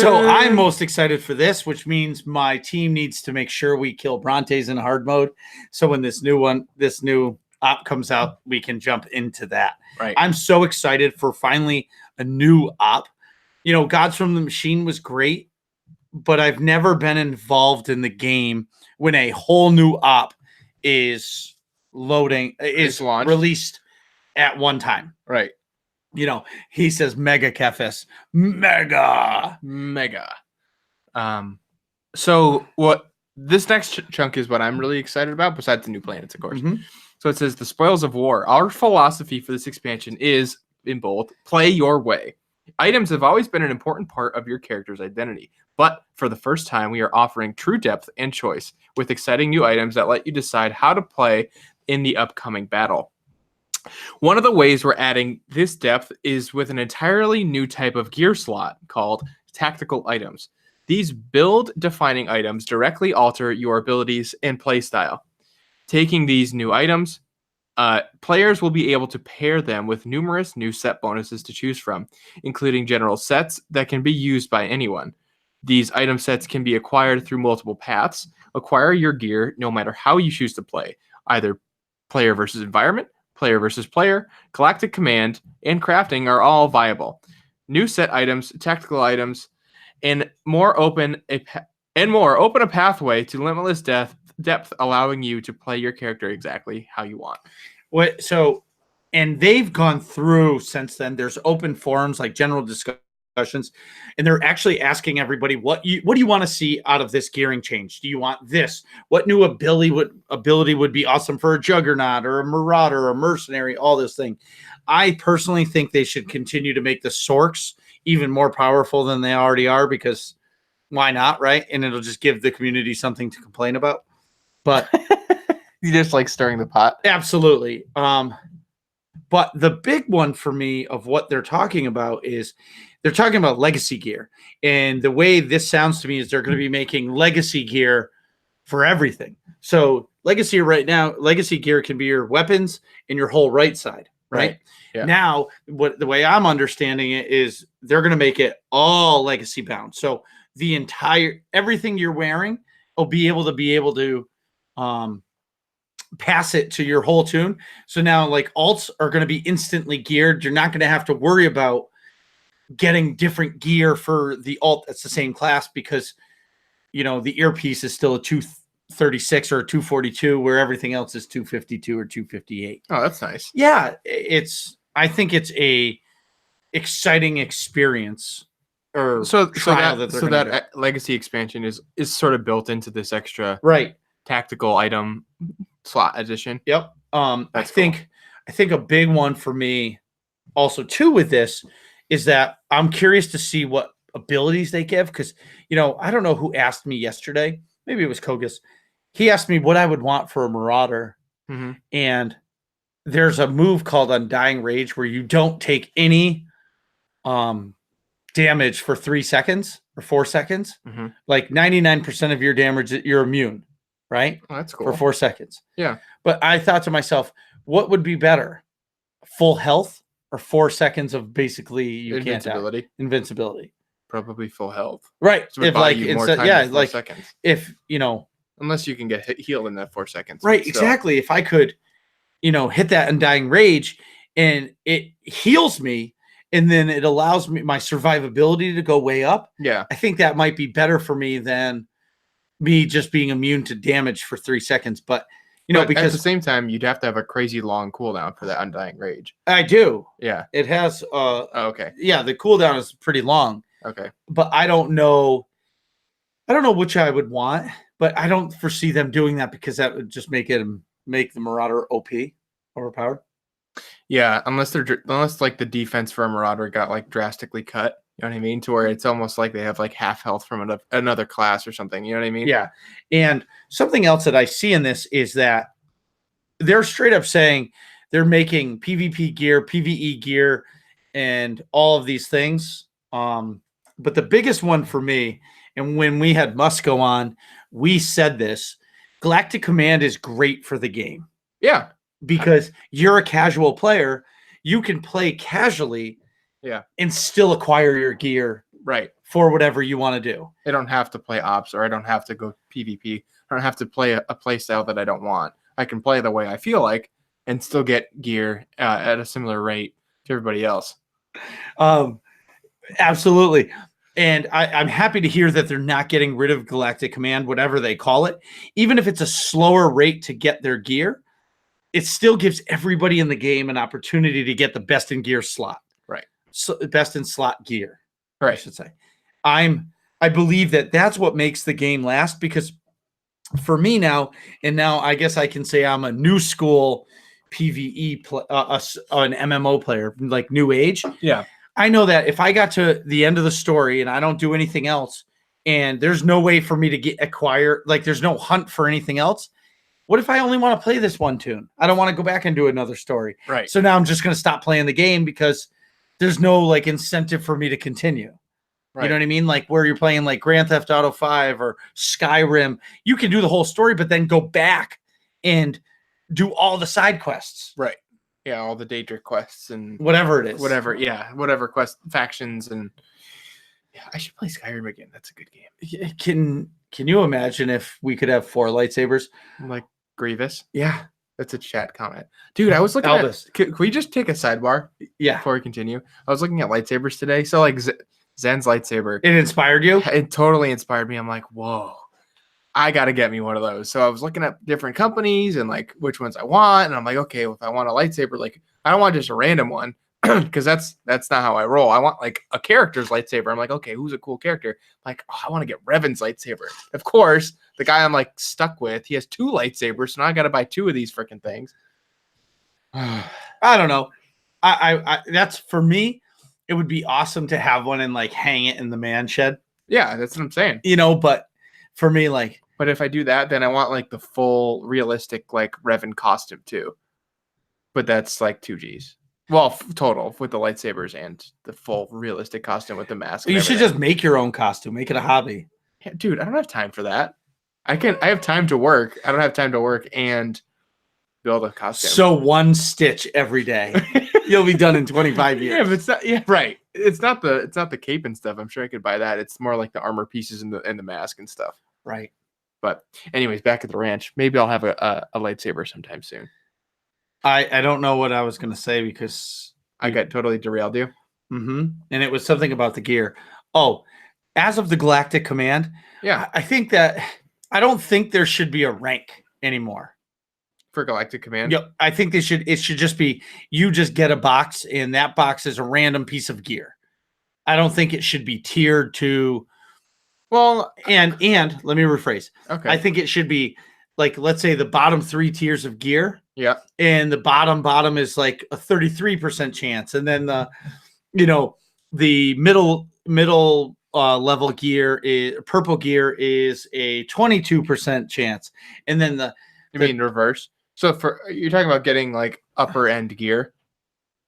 So I'm most excited for this, which means my team needs to make sure we kill Brontes in hard mode. So when this new op comes out, we can jump into that. Right. I'm so excited for finally a new op. You know, Gods from the Machine was great, but I've never been involved in the game when a whole new op is released at one time. Right. You know, he says mega Kefis. Mega. So what this next chunk is what I'm really excited about, besides the new planets, of course. Mm-hmm. So it says the spoils of war. Our philosophy for this expansion is, in bold, play your way. Items have always been an important part of your character's identity, but for the first time, we are offering true depth and choice with exciting new items that let you decide how to play in the upcoming battle. One of the ways we're adding this depth is with an entirely new type of gear slot called tactical items. These build-defining items directly alter your abilities and playstyle. Taking these new items, players will be able to pair them with numerous new set bonuses to choose from, including general sets that can be used by anyone. These item sets can be acquired through multiple paths. Acquire your gear no matter how you choose to play, either player versus environment, player versus player, galactic command, and crafting are all viable. New set items, tactical items, and more open a pathway to limitless depth, allowing you to play your character exactly how you want. And they've gone through since then. There's open forums, like general discussions, and they're actually asking everybody, what do you want to see out of this gearing change? Do you want this? What new ability would be awesome for a Juggernaut or a Marauder or a Mercenary? All this thing. I personally think they should continue to make the Sorks even more powerful than they already are, because why not, right? And it'll just give the community something to complain about. But you just like stirring the pot. Absolutely. But the big one for me of what they're talking about is they're talking about legacy gear. And the way this sounds to me is they're going to be making legacy gear for everything. So legacy gear can be your weapons and your whole right side. right? Yeah. Now, the way I'm understanding it is they're going to make it all legacy bound. So everything you're wearing will be able to pass it to your whole tune. So now like alts are going to be instantly geared. You're not going to have to worry about getting different gear for the alt that's the same class because, the earpiece is still a 236 or a 242 where everything else is 252 or 258. Oh, that's nice. Yeah, I think it's a exciting experience or trial that legacy expansion is sort of built into this extra right tactical item slot addition. Yep. I think a big one for me also too with this is that I'm curious to see what abilities they give because I don't know who asked me yesterday. Maybe it was Kogus. He asked me what I would want for a Marauder, and there's a move called Undying Rage where you don't take any damage for 3 seconds or 4 seconds. Like 99% of your damage, you're immune, right? Oh, that's cool. For 4 seconds. Yeah. But I thought to myself, what would be better? Full health or 4 seconds of basically you can't die? Invincibility. Probably full health. Right. So if like seconds. If unless you can get healed in that 4 seconds. Right, exactly. If I could, hit that Undying Rage and it heals me and then it allows me my survivability to go way up. Yeah. I think that might be better for me than me just being immune to damage for 3 seconds. But because at the same time, you'd have to have a crazy long cooldown for that Undying Rage. I do. Yeah. It has okay. Yeah, the cooldown is pretty long. Okay. But I don't know which I would want, but I don't foresee them doing that because that would just make the Marauder OP, overpowered. Yeah, unless like the defense for a Marauder got like drastically cut. You know what I mean? To where it's almost like they have like half health from another class or something. You know what I mean? Yeah. And something else that I see in this is that they're straight up saying they're making PvP gear, PvE gear, and all of these things. But the biggest one for me, and when we had Musco on, we said this, Galactic Command is great for the game. Yeah. Because you're a casual player, you can play casually and still acquire your gear for whatever you want to do. I don't have to play ops or I don't have to go PvP. I don't have to play a play style that I don't want. I can play the way I feel like and still get gear at a similar rate to everybody else. Absolutely. And I'm happy to hear that they're not getting rid of Galactic Command, whatever they call it. Even if it's a slower rate to get their gear, it still gives everybody in the game an opportunity to get the best in gear slot. Right. So best in slot gear. Right. I should say. I believe that that's what makes the game last because for me now, and now I guess I can say I'm a new school PvE, an MMO player, like new age. Yeah. I know that if I got to the end of the story and I don't do anything else and there's no way for me to acquire, like there's no hunt for anything else. What if I only want to play this one tune? I don't want to go back and do another story. Right. So now I'm just going to stop playing the game because there's no like incentive for me to continue. Right. You know what I mean? Like where you're playing like Grand Theft Auto 5 or Skyrim, you can do the whole story, but then go back and do all the side quests. Right. Yeah. All the Daedric quests and whatever it is. Whatever. Yeah. Whatever quest factions. And yeah, I should play Skyrim again. That's a good game. Can you imagine if we could have 4 lightsabers? Like Grievous? Yeah. That's a chat comment. Dude, I was looking at... Can we just take a sidebar? Yeah. Before we continue? I was looking at lightsabers today. So, like, Zen's lightsaber... It inspired you? It totally inspired me. I'm like, whoa. I got to get me one of those. So, I was looking at different companies and, like, which ones I want. And I'm like, okay, well, if I want a lightsaber, like, I don't want just a random one. Because that's not how I roll. I want like a character's lightsaber. I'm like, okay, who's a cool character? Like, oh, I want to get Revan's lightsaber. Of course, the guy I'm like stuck with, he has 2 lightsabers, so now I got to buy 2 of these freaking things. I don't know. I that's for me. It would be awesome to have one and like hang it in the man shed. Yeah, that's what I'm saying. But for me, like, but if I do that, then I want like the full realistic like Revan costume too. But that's like 2 G's. Well, total with the lightsabers and the full realistic costume with the mask. You should just make your own costume. Make it a hobby. Yeah, dude, I don't have time for that. I have time to work. I don't have time to work and build a costume. So 1 stitch every day. You'll be done in 25 years. Yeah, but it's not. Yeah, right. It's not the cape and stuff. I'm sure I could buy that. It's more like the armor pieces and the mask and stuff. Right. But anyways, back at the ranch. Maybe I'll have a lightsaber sometime soon. I don't know what I was going to say because I got totally derailed you. Mm-hmm. And it was something about the gear. Oh, as of the Galactic Command, Yeah, I think that I don't think there should be a rank anymore. for Galactic Command. Yeah, I think it should just be you just get a box and that box is a random piece of gear. I don't think it should be tiered to Well, and let me rephrase. okay. I think it should be like, let's say the bottom 3 tiers of gear. Yeah. And the bottom is like a 33% chance. And then the middle level gear is purple gear is a 22% chance. And then You mean reverse? So you're talking about getting like upper end gear.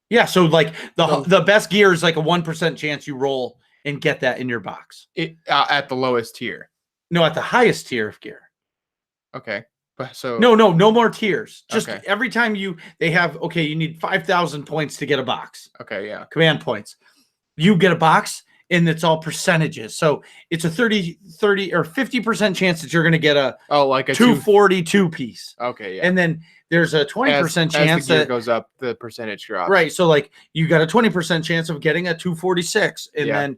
yeah, so like the best gear is like a 1% chance you roll and get that in your box. At the lowest tier. No, at the highest tier of gear. Okay. But so No more tiers. Just Okay. every time you need 5,000 points to get a box. Okay, yeah. Command points. You get a box and it's all percentages. So it's a 30 or 50% chance that you're going to get a like a 242 piece. Okay, yeah. And then there's a 20% chance as the gear that goes up, the percentage drops. right. So like you got a 20% chance of getting a 246, and Yeah.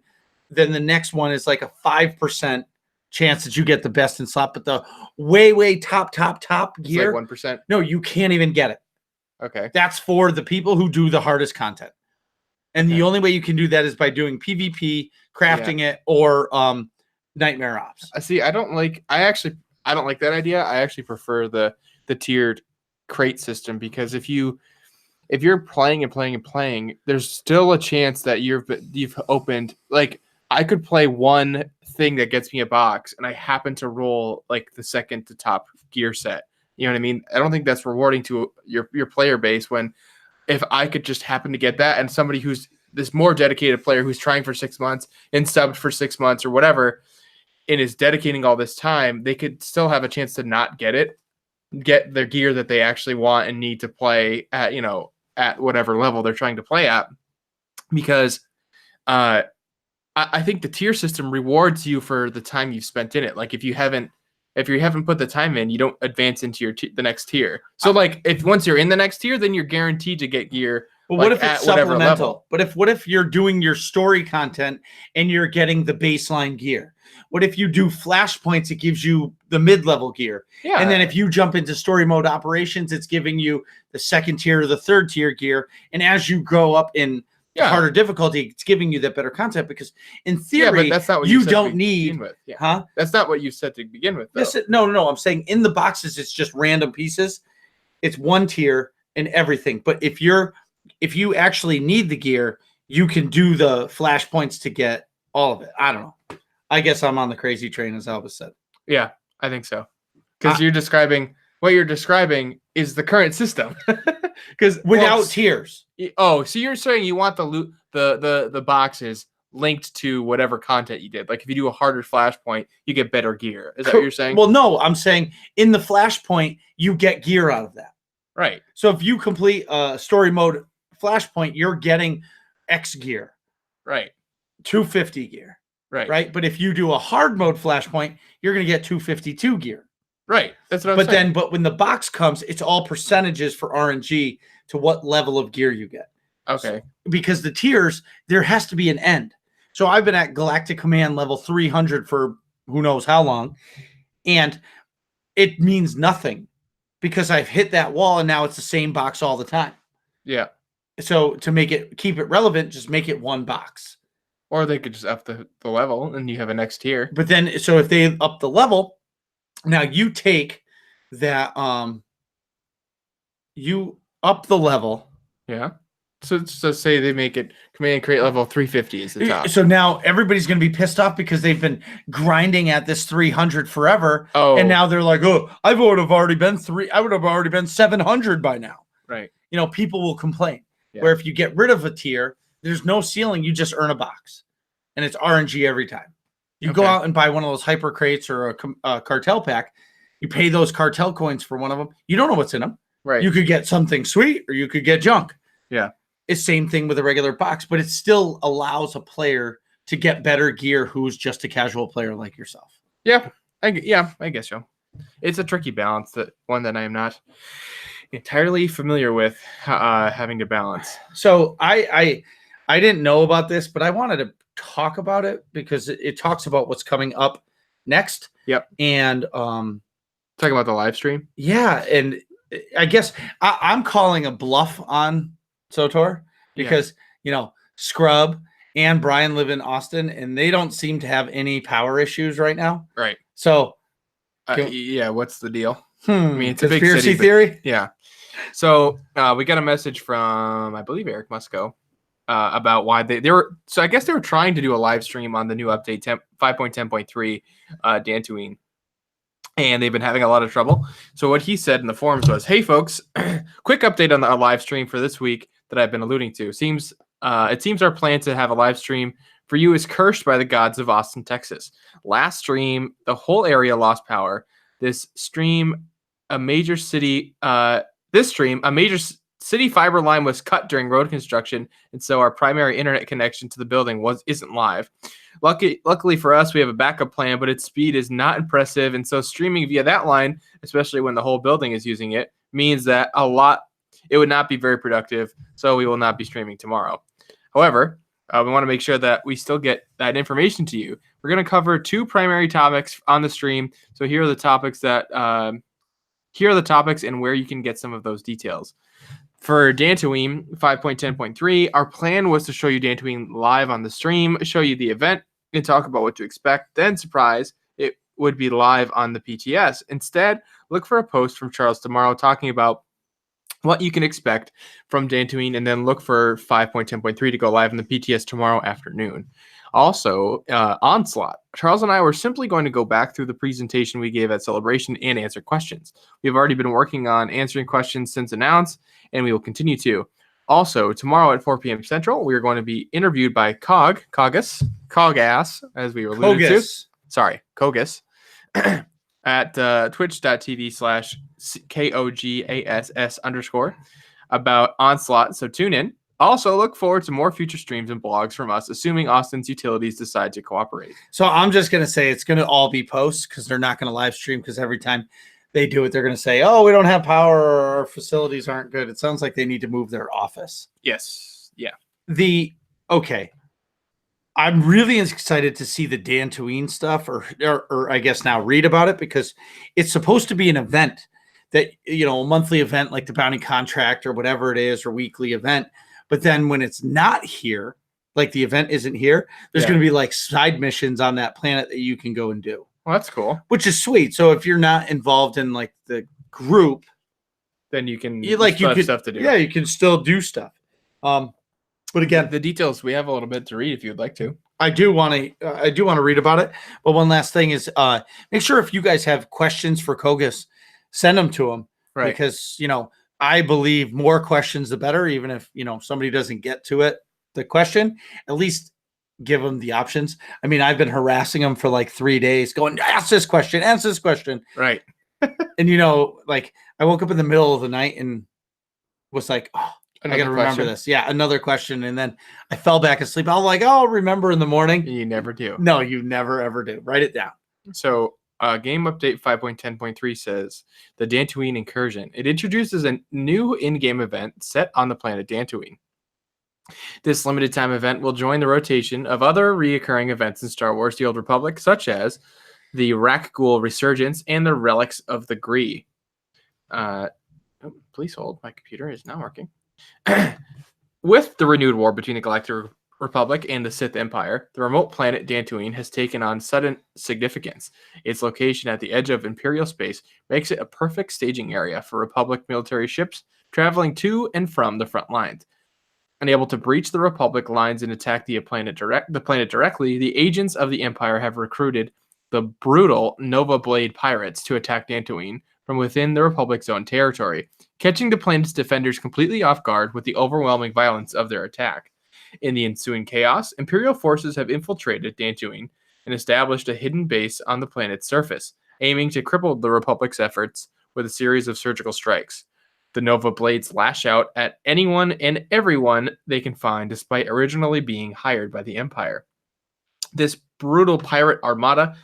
then the next one is like a 5% chance that you get the best in slot, but the way top It's gear, like 1%. no, you can't even get it. Okay. That's for the people who do the hardest content. And the Okay. only way you can do that is by doing PvP, crafting it, or Nightmare Ops. See, I don't like that idea. I actually prefer the tiered crate system, because if you're playing and playing and playing, there's still a chance that you've opened, like, I could play one thing that gets me a box and I happen to roll like the second to top gear set. You know what I mean? I don't think that's rewarding to your player base, when if I could just happen to get that, and somebody who's this more dedicated player who's trying for 6 months and subbed for 6 months or whatever and is dedicating all this time, they could still have a chance to not get their gear that they actually want and need to play at whatever level they're trying to play at. Because I think the tier system rewards you for the time you've spent in it. Like if you haven't put the time in, you don't advance into the next tier. So like if once you're in the next tier, then you're guaranteed to get gear. But what if at it's whatever supplemental? level. What if you're doing your story content and you're getting the baseline gear? What if you do flashpoints? It gives you the mid-level gear. Yeah. And then if you jump into story mode operations, it's giving you the second tier or the third tier gear. And as you go up in harder difficulty, it's giving you that better content, because in theory, but that's not what you said don't to need, begin with. Yeah. huh? That's not what you said to begin with, though. Yes, no. I'm saying in the boxes, it's just random pieces. It's one tier and everything. But if you actually need the gear, you can do the flashpoints to get all of it. I don't know. I guess I'm on the crazy train, as Elvis said. Yeah, I think so. Because what you're describing is the current system. Because Without tiers. Oh, so you're saying you want the loot, the boxes linked to whatever content you did. Like if you do a harder flashpoint, you get better gear. Is that what you're saying? Well, no, I'm saying in the flashpoint, you get gear out of that. Right. So if you complete a story mode flashpoint, you're getting X gear. Right. 250 gear. Right. Right. But if you do a hard mode flashpoint, you're going to get 252 gear. Right. That's what I'm saying. But when the box comes, it's all percentages for RNG to what level of gear you get. Okay. Because the tiers, there has to be an end. So I've been at Galactic Command level 300 for who knows how long, and it means nothing because I've hit that wall and now it's the same box all the time. Yeah. So to keep it relevant, just make it one box. Or they could just up the level and you have a next tier. But then, so if they up the level, now you take that, you up the level. Yeah. So say they make it command crate level 350 is the top. So now everybody's going to be pissed off because they've been grinding at this 300 forever. Oh. And now they're like, oh, I would have already been 700 by now. Right. People will complain. Yeah. Where if you get rid of a tier, there's no ceiling. You just earn a box. And it's RNG every time. You go out and buy one of those hyper crates or a cartel pack. You pay those cartel coins for one of them. You don't know what's in them. Right. You could get something sweet or you could get junk. Yeah. it's same thing with a regular box, but it still allows a player to get better gear who's just a casual player like yourself. Yeah, I guess so. It's a tricky balance, one that I am not entirely familiar with having to balance. So I didn't know about this, but I wanted to talk about it because it talks about what's coming up next. Yep. And talking about the live stream. Yeah, and I guess I'm calling a bluff on SOTOR because Scrub and Brian live in Austin, and they don't seem to have any power issues right now. Right. So, what's the deal? I mean, it's a big conspiracy city, theory. Yeah. So we got a message from, I believe, Eric Musco about why they were. So I guess they were trying to do a live stream on the new update 5.10.3 Dantooine, and they've been having a lot of trouble. So what he said in the forums was, "Hey folks, quick update on our live stream for this week that I've been alluding to. It seems our plan to have a live stream for you is cursed by the gods of Austin, Texas. Last stream, the whole area lost power. This stream, a major city fiber line was cut during road construction, and so our primary internet connection to the building isn't live. Luckily for us, we have a backup plan, but its speed is not impressive, and so streaming via that line, especially when the whole building is using it, means that it would not be very productive, so we will not be streaming tomorrow. However, we want to make sure that we still get that information to you. We're going to cover 2 primary topics on the stream, so here are the topics and where you can get some of those details. For Dantooine 5.10.3, our plan was to show you Dantooine live on the stream, show you the event, and talk about what to expect. Then, surprise, it would be live on the PTS. Instead, look for a post from Charles tomorrow talking about what you can expect from Dantooine, and then look for 5.10.3 to go live on the PTS tomorrow afternoon. Also, Onslaught. Charles and I were simply going to go back through the presentation we gave at Celebration and answer questions. We've already been working on answering questions since announced, and we will continue to. Also, tomorrow at 4 p.m. Central, we are going to be interviewed by Cogas, as we were alluded to. Sorry, Cogas, at twitch.tv/KOGASS_ about Onslaught, so tune in. Also, look forward to more future streams and blogs from us, assuming Austin's utilities decide to cooperate. So I'm just going to say it's going to all be posts because they're not going to live stream, because every time they do it, they're going to say, oh, we don't have power or our facilities aren't good. It sounds like they need to move their office. Yes. Yeah. Okay. I'm really excited to see the Dantooine stuff or I guess now read about it, because it's supposed to be an event that, a monthly event like the Bounty Contract or whatever it is, or weekly event. But then when it's not here, like the event isn't here, there's going to be like side missions on that planet that you can go and do. Well, that's cool. Which is sweet. So if you're not involved in like the group, then you can have stuff to do. Yeah, you can still do stuff. But again, the details, we have a little bit to read if you'd like to. I do want to read about it. But one last thing is make sure if you guys have questions for Kogas, send them to him. Right. Because, I believe more questions the better, even if, somebody doesn't get to the question, at least give them the options. I mean, I've been harassing them for like 3 days going, ask this question. Right. And, like I woke up in the middle of the night and was like, oh, I got to remember this. Yeah. Another question. And then I fell back asleep. I was like, oh, I'll remember in the morning. You never do. No, you never, ever do. Write it down. So game update 5.10.3 says the Dantooine Incursion. It introduces a new in-game event set on the planet Dantooine. This limited time event will join the rotation of other reoccurring events in Star Wars The Old Republic, such as the Rakghoul Resurgence and the Relics of the Gree. Please hold. My computer is not working. With the renewed war between the Galactic Republic and the Sith Empire, the remote planet Dantooine has taken on sudden significance. Its location at the edge of Imperial space makes it a perfect staging area for Republic military ships traveling to and from the front lines. Unable to breach the Republic lines and attack the planet directly, the agents of the Empire have recruited the brutal Nova Blade pirates to attack Dantooine from within the Republic's own territory, catching the planet's defenders completely off guard with the overwhelming violence of their attack. In the ensuing chaos, Imperial forces have infiltrated Dantooine and established a hidden base on the planet's surface, aiming to cripple the Republic's efforts with a series of surgical strikes. The Nova Blades lash out at anyone and everyone they can find, despite originally being hired by the Empire. This brutal pirate armada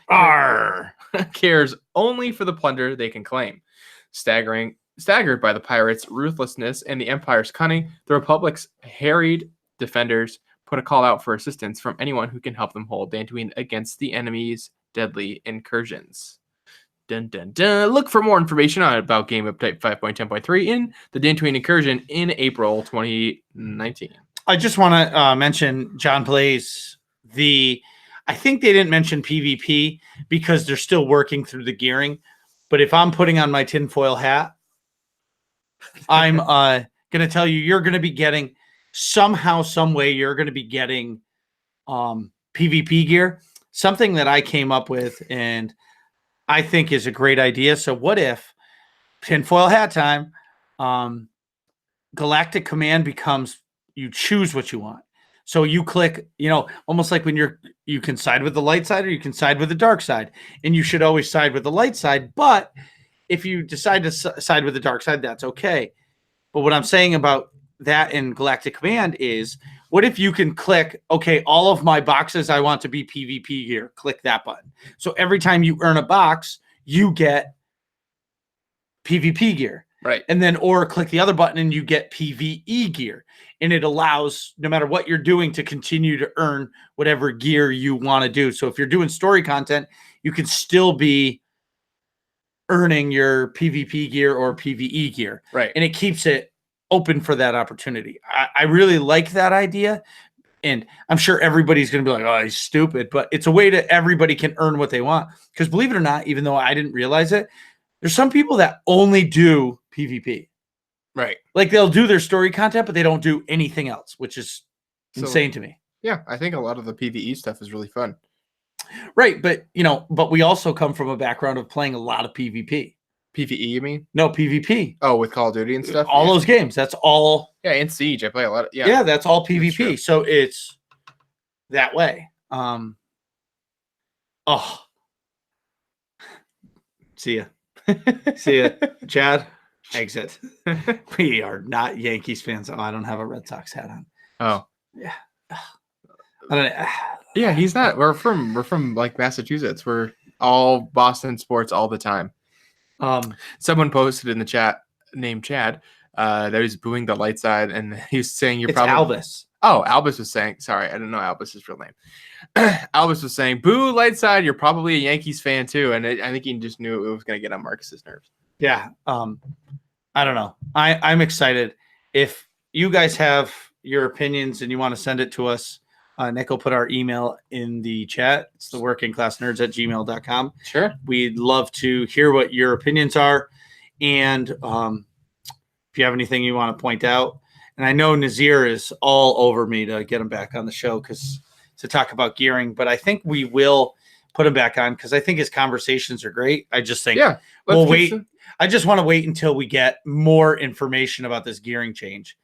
cares only for the plunder they can claim. Staggered by the pirates' ruthlessness and the Empire's cunning, the Republic's harried defenders put a call out for assistance from anyone who can help them hold Dantooine against the enemy's deadly incursions. Dun, dun, dun. Look for more information about Game Update 5.10.3 in the Dantooine Incursion in April 2019. I just want to mention John Blaze. I think they didn't mention PvP because they're still working through the gearing. But if I'm putting on my tinfoil hat, I'm going to tell you, you're going to be getting somehow, some way, you're going to be getting PvP gear. Something that I came up with and I think is a great idea. So what if tinfoil hat time, Galactic Command becomes, you choose what you want. So you click, almost like when you can side with the light side or you can side with the dark side, and you should always side with the light side. But if you decide to side with the dark side, that's okay. But what I'm saying about that in Galactic Command is, what if you can click, okay, all of my boxes I want to be PvP gear, click that button. So every time you earn a box, you get PvP gear. Right. And then, or click the other button and you get PvE gear. And it allows, no matter what you're doing, to continue to earn whatever gear you want to do. So if you're doing story content, you can still be earning your PvP gear or PvE gear. Right. And it keeps it open for that opportunity. I really like that idea. And I'm sure everybody's going to be like, oh, he's stupid. But it's a way that everybody can earn what they want. Because believe it or not, even though I didn't realize it, there's some people that only do PvP. Right. Like they'll do their story content, but they don't do anything else, which is insane to me. Yeah, I think a lot of the PvE stuff is really fun. Right. But, but we also come from a background of playing a lot of PvP. PvE, you mean? No, PvP. Oh, with Call of Duty and stuff? All those games. That's all. Yeah, in Siege, I play a lot. Yeah, that's all PvP. So it's that way. See ya. See ya. Chad, exit. We are not Yankees fans. Oh, I don't have a Red Sox hat on. Oh. Yeah. I don't. Yeah, he's not. We're from like Massachusetts. We're all Boston sports all the time. Someone posted in the chat named Chad that was booing the light side, and he was saying It's Albus. Oh, Albus was saying, sorry, I didn't know Albus's real name. Albus was saying, boo light side, you're probably a Yankees fan too. And I think he just knew it was going to get on Marcus's nerves. Yeah. I don't know. I'm excited. If you guys have your opinions and you want to send it to us, Nick will put our email in the chat. It's the workingclassnerds@gmail.com. Sure. We'd love to hear what your opinions are. And if you have anything you want to point out. And I know Nazir is all over me to get him back on the show to talk about gearing. But I think we will put him back on because I think his conversations are great. I just think we'll wait. I just want to wait until we get more information about this gearing change.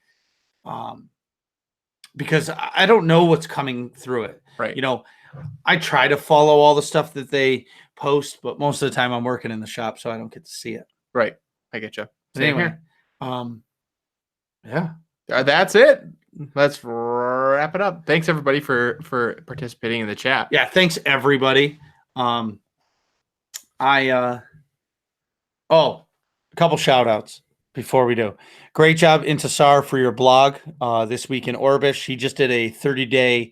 Because I don't know what's coming through it. Right. I try to follow all the stuff that they post, but most of the time I'm working in the shop, so I don't get to see it. Right. I get you. But anyway, yeah. That's it. Let's wrap it up. Thanks everybody for participating in the chat. Yeah. Thanks everybody. A couple shout outs before we do. Great job, Intisar, for your blog this week in Orbish. He just did a 30-day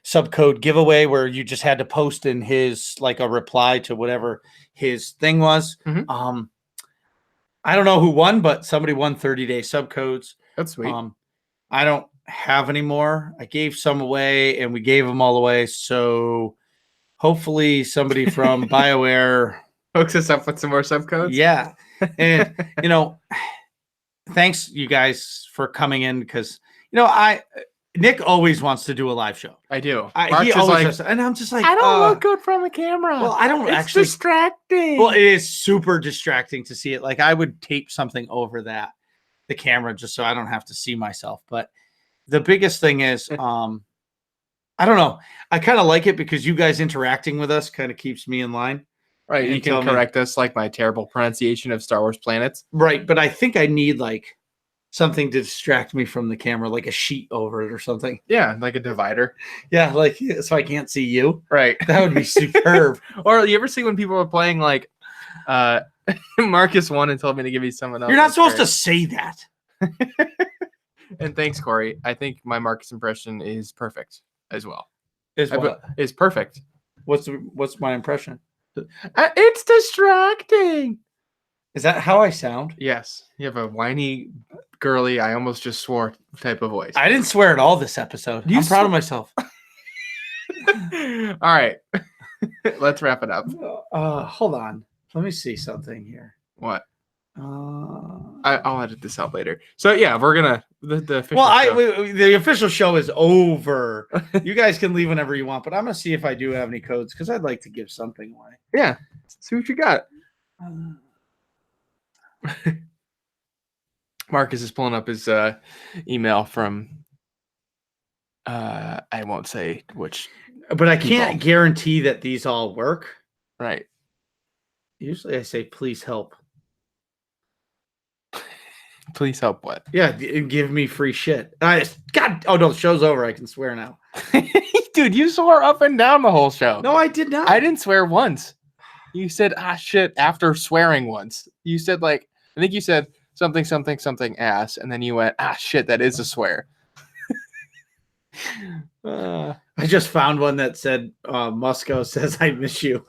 subcode giveaway where you just had to post in his, like, a reply to whatever his thing was. Mm-hmm. I don't know who won, but somebody won 30-day subcodes. That's sweet. I don't have any more. I gave some away, and we gave them all away. So hopefully somebody from BioWare hooks us up with some more subcodes. Yeah. And, thanks you guys for coming in because, Nick always wants to do a live show. I do. He always does, and I'm just like, I don't look good from the camera. Well, I don't it's distracting. Well, it is super distracting to see it. Like I would tape something over the camera just so I don't have to see myself. But the biggest thing is, I don't know. I kind of like it because you guys interacting with us kind of keeps me in line. Right. You can correct us like my terrible pronunciation of Star Wars planets. Right. But I think I need like something to distract me from the camera, like a sheet over it or something. Yeah, like a divider. Yeah, like so I can't see you. Right. That would be superb. Or you ever see when people are playing like Marcus won and told me to give you someone else? You're not supposed to say that. And thanks, Corey. I think my Marcus impression is perfect as well. Is perfect. What's my impression? It's distracting. Is that how I sound? Yes. You have a whiny, girly, I almost just swore type of voice. I didn't swear at all this episode. I'm proud of myself. All right. Let's wrap it up. Hold on. Let me see something here. What? I'll edit this out later. So yeah, we're gonna the official the official show is over. You guys can leave whenever you want, but I'm gonna see if I do have any codes because I'd like to give something away. Yeah, see what you got. Marcus is pulling up his email from I won't say which, but I can't guarantee that these all work. Right. Usually I say please help. Please help what? Yeah, give me free shit. God, oh no, the show's over. I can swear now. Dude, you swore up and down the whole show. No, I did not. I didn't swear once. You said shit after swearing once. You said I think you said something ass, and then you went shit. That is a swear. I just found one that said Musco says I miss you.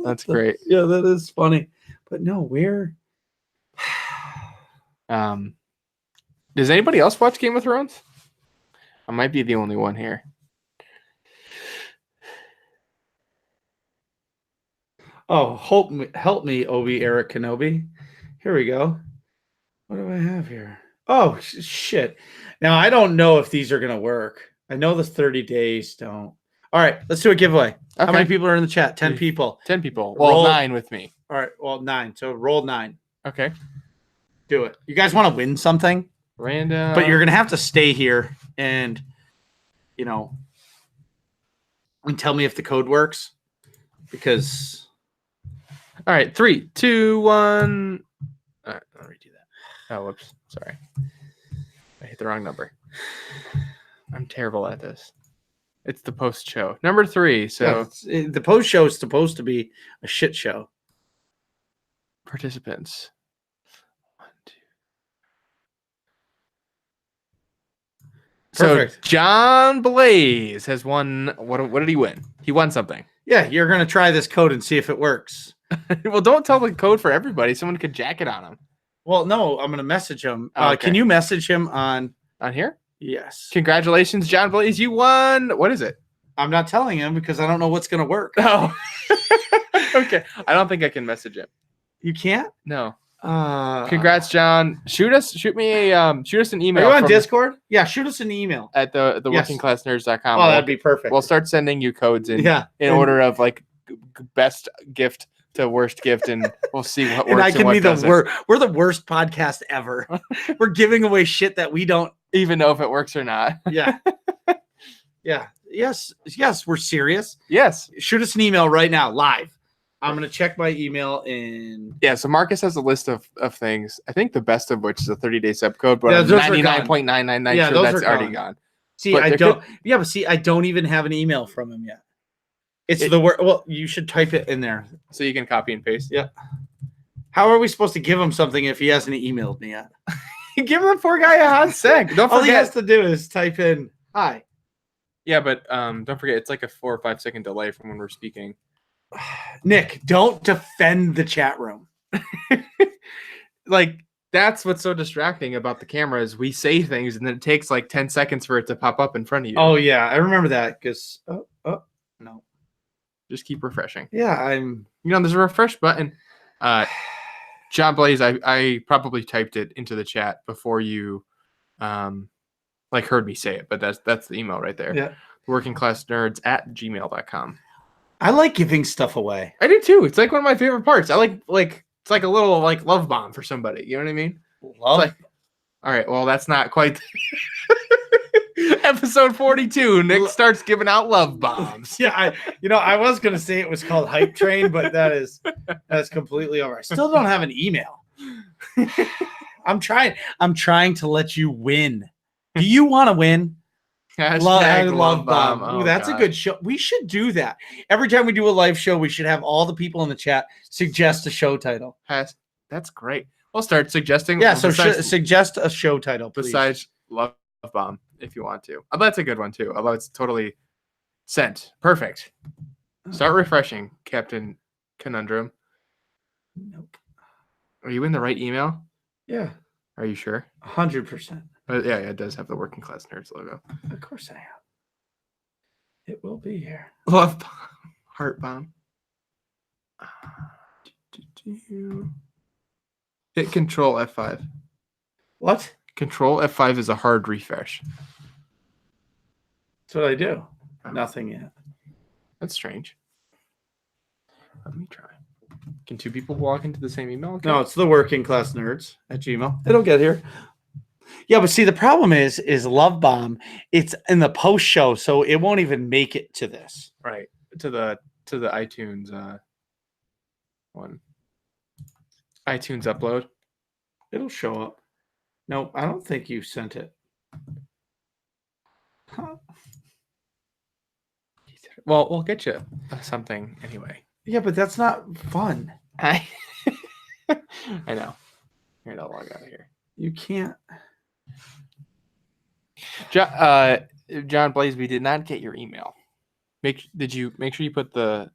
That's great. Yeah, that is funny. But no, where? Does anybody else watch Game of Thrones? I might be the only one here. Oh, help me, Obi Eric Kenobi. Here we go. What do I have here? Oh, shit. Now, I don't know if these are going to work. I know the 30 days don't. All right, let's do a giveaway. Okay. How many people are in the chat? 10 people. 10 people. Well, 9 with me. All right, well, 9. So roll 9. Okay. Do it. You guys want to win something? Random. But you're going to have to stay here and, and tell me if the code works. Because... All right, 3, 2, 1. All right, I'll redo that. Oh, whoops. Sorry. I hit the wrong number. I'm terrible at this. It's the post show. Number 3. So yeah, the post show is supposed to be a shit show. Participants. 1, 2. Perfect. So John Blaze has won. What did he win? He won something. Yeah, you're going to try this code and see if it works. Well, don't tell the code for everybody. Someone could jack it on him. Well, no, I'm going to message him. Okay. Can you message him on here? Yes. Congratulations, John Blaze. You won. What is it? I'm not telling him because I don't know what's going to work. Oh. Okay. I don't think I can message him. You can't? No. Congrats, John. Shoot us an email. Are you on Discord? Yeah, shoot us an email. At the workingclassnerds.com. Oh, that'd be perfect. We'll start sending you codes in order of best gift to worst gift, and we'll see what works. And I can be the worst. We're the worst podcast ever. We're giving away shit that we don't even know if it works or not. Yeah. Yeah. Yes. We're serious. Yes. Shoot us an email right now, live. I'm going to check my email in. Yeah, so Marcus has a list of things. I think the best of which is a 30-day sub code, but I'm 99.999 sure that's already gone. See, I don't. Yeah, but see, I don't even have an email from him yet. It's the word. Well, you should type it in there so you can copy and paste. Yeah. How are we supposed to give him something if he hasn't emailed me yet? Give the poor guy a hot sec. Don't forget. All he has to do is type in hi. Yeah, but don't forget it's like a 4 or 5 second delay from when we're speaking. Nick, don't defend the chat room. That's what's so distracting about the camera is we say things and then it takes 10 seconds for it to pop up in front of you. Oh yeah, I remember that because no. Just keep refreshing. Yeah, there's a refresh button. John Blaze, I probably typed it into the chat before you heard me say it, but that's the email right there. Yeah. workingclassnerds@gmail.com. I like giving stuff away. I do too. It's one of my favorite parts. I like it's like a little love bomb for somebody. You know what I mean? Love. All right. Well, that's not quite episode 42. Nick starts giving out love bombs. Yeah, I was gonna say it was called Hype Train, but that's completely over. I still don't have an email. I'm trying to let you win. Do you want to win? Hashtag love bomb. Ooh, Oh, that's a God. good show. We should do that. Every time we do a live show, we should have all the people in the chat suggest a show title. That's great. We'll start suggesting. Yeah, so suggest a show title, please. Besides love bomb, if you want to. That's a good one, too. Although it's totally sent. Perfect. Start refreshing, Captain Conundrum. Nope. Are you in the right email? Yeah. Are you sure? 100%. Yeah, it does have the Working Class Nerds logo. Of course I am. It will be here. Love bomb. Heart bomb. Hit Control F5. What? Control F5 is a hard refresh. That's what I do. Nothing yet. That's strange. Let me try. Can two people walk into the same email account? No, it's the Working Class Nerds at Gmail. It'll get here. Yeah, but see, the problem is Love Bomb. It's in the post show, so it won't even make it to this. Right to the iTunes one. iTunes upload. It'll show up. No, I don't think you sent it. Huh. Well, we'll get you something anyway. Yeah, but that's not fun. I know. Here, I'll log out of here. You can't. John Blaze, we did not get your email. Make sure you put the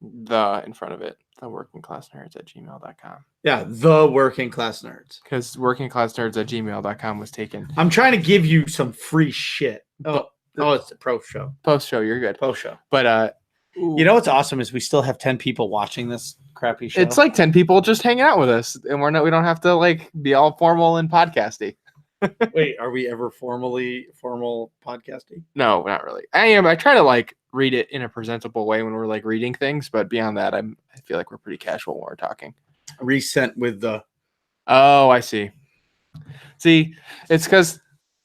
in front of it. The workingclassnerds@gmail.com. Yeah, the Working Class Nerds. Because workingclassnerds@gmail.com was taken. I'm trying to give you some free shit. Oh, it's a pro show. Post show, you're good. Post show. But you know what's awesome is we still have 10 people watching this crappy show. it's like 10 people just hanging out with us, and we don't have to like be all formal and podcasty. Wait, are we ever formal podcasting? No, not really. I try to like read it in a presentable way when we're like reading things, but beyond that, I feel like we're pretty casual when we're talking. Resent with the. Oh, I see. See, it's because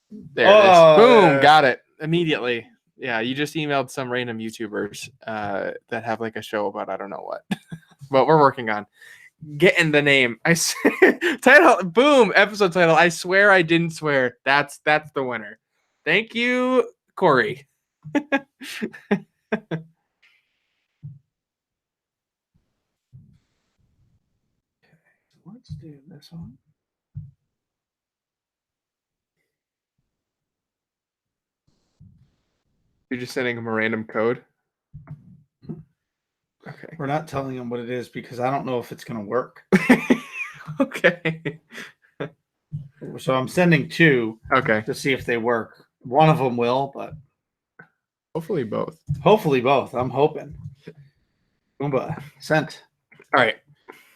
there it is. Boom, got it immediately. Yeah, you just emailed some random YouTubers that have like a show about I don't know what, but we're working on getting the name. Title, boom, episode title. I swear I didn't swear. That's the winner. Thank you, Corey. Let's do this one. You're just sending him a random code. Okay. We're not telling them what it is because I don't know if it's going to work. Okay. So I'm sending 2 to see if they work. One of them will, but hopefully both. I'm hoping. Boomba. Sent. All right.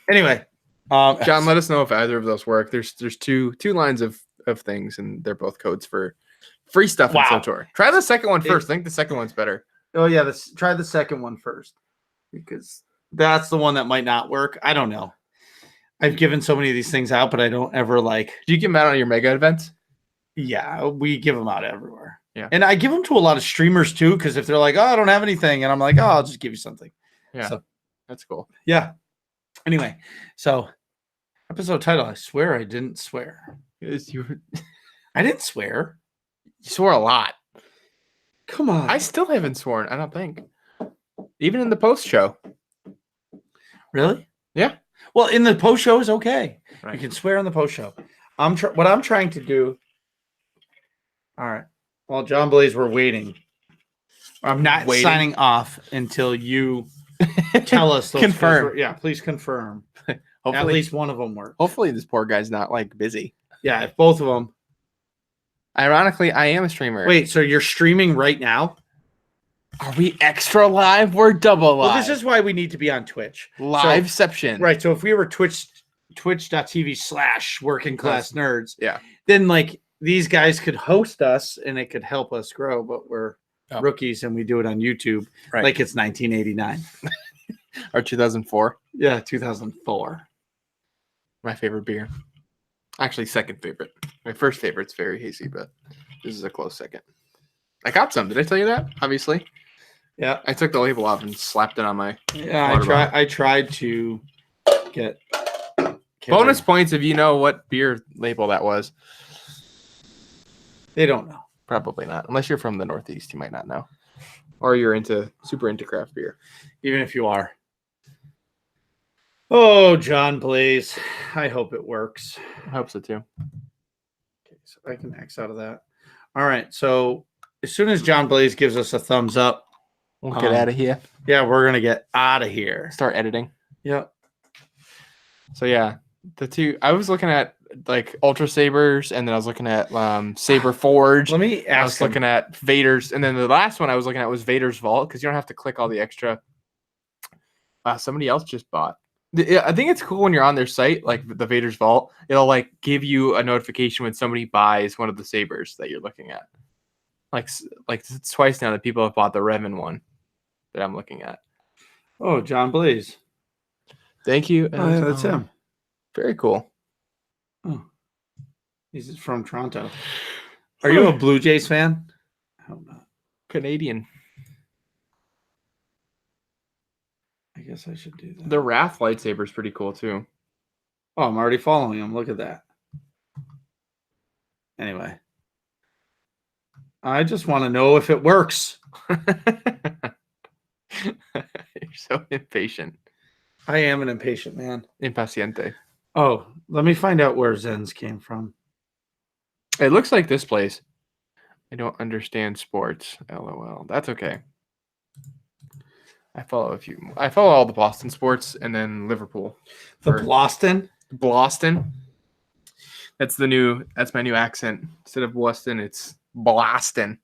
Anyway, John, let us know if either of those work. There's two lines of things, and they're both codes for free stuff in SoTor. Try the second one first. I think the second one's better. Oh yeah, try the second one first because that's the one that might not work. I don't know. I've given so many of these things out, but I don't ever like. Do you give them out on your mega events? Yeah, we give them out everywhere. Yeah, and I give them to a lot of streamers too because if they're like, "Oh, I don't have anything," and I'm like, "Oh, I'll just give you something." Yeah, so, that's cool. Yeah. Anyway, so episode title. I swear I didn't swear. I didn't swear. You swore a lot. Come on. I still haven't sworn. I don't think. Even in the post show. Really? Yeah. Well, in the post show is okay. Right. You can swear in the post show. What I'm trying to do. All right. Well, John Blaze, we're waiting. I'm not signing off until you tell us. Confirm. Yeah, please confirm. Hopefully, at least one of them works. Hopefully, this poor guy's not like busy. Yeah, if both of them. Ironically, I am a streamer. Wait, so you're streaming right now? Are we extra live? We're double live. Well, this is why we need to be on Twitch. Liveception. Right. So if we were twitch.tv/workingclassnerds, yeah, then like these guys could host us and it could help us grow, but we're rookies and we do it on YouTube like it's 1989. Or 2004. Yeah, 2004. My favorite beer. Actually, second favorite. My first favorite's very hazy, but this is a close second. I got some. Did I tell you that? Obviously. Yeah. I took the label off and slapped it on my. Yeah, I tried to get kidding. Bonus points if you know what beer label that was. They don't know. Probably not. Unless you're from the Northeast, you might not know. Or you're super into craft beer. Even if you are. Oh, John Blaze. I hope it works. I hope so too. Okay, so I can X out of that. All right. So as soon as John Blaze gives us a thumbs up, we'll get out of here. Yeah, we're going to get out of here. Start editing. Yep. So yeah, the two I was looking at like Ultra Sabers, and then I was looking at Saber Forge. Let me ask. I was looking at Vader's, and then the last one I was looking at was Vader's Vault because you don't have to click all the extra. Somebody else just bought. I think it's cool when you're on their site, like the Vader's Vault. It'll like give you a notification when somebody buys one of the sabers that you're looking at. Like it's twice now that people have bought the Revan one that I'm looking at. Oh, John Blaze. Thank you. Oh, yeah, that's him. Very cool. Oh, he's from Toronto. Are you a Blue Jays fan? I hope not. Canadian. I guess I should do that. The Wrath lightsaber is pretty cool too. Oh, I'm already following him. Look at that. Anyway, I just want to know if it works. You're so impatient. I am an impatient man. Impaciente. Oh, let me find out where Zens came from. It looks like this place. I don't understand sports. LOL. That's okay. I follow a few. I follow all the Boston sports and then Liverpool. The Boston? Boston. That's my new accent. Instead of Boston, it's Boston.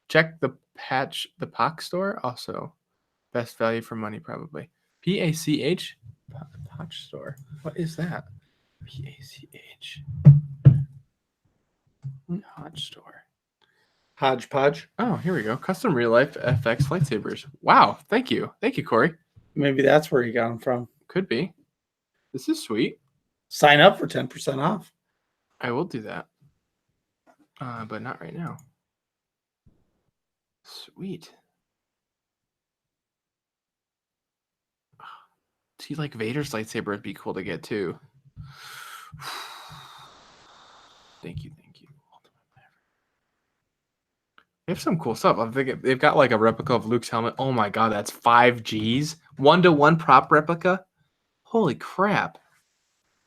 Check the Pack store also. Best value for money, probably. PACH? Patch store. What is that? PACH. Hodge store. Hodgepodge. Oh, here we go. Custom real life FX lightsabers. Wow. Thank you. Thank you, Corey. Maybe that's where you got them from. Could be. This is sweet. Sign up for 10% off. I will do that. But not right now. Sweet. See, like Vader's lightsaber would be cool to get too. Thank you. They have some cool stuff. I think they've got like a replica of Luke's helmet. Oh my god, that's 5 Gs. 1-to-1 prop replica. Holy crap.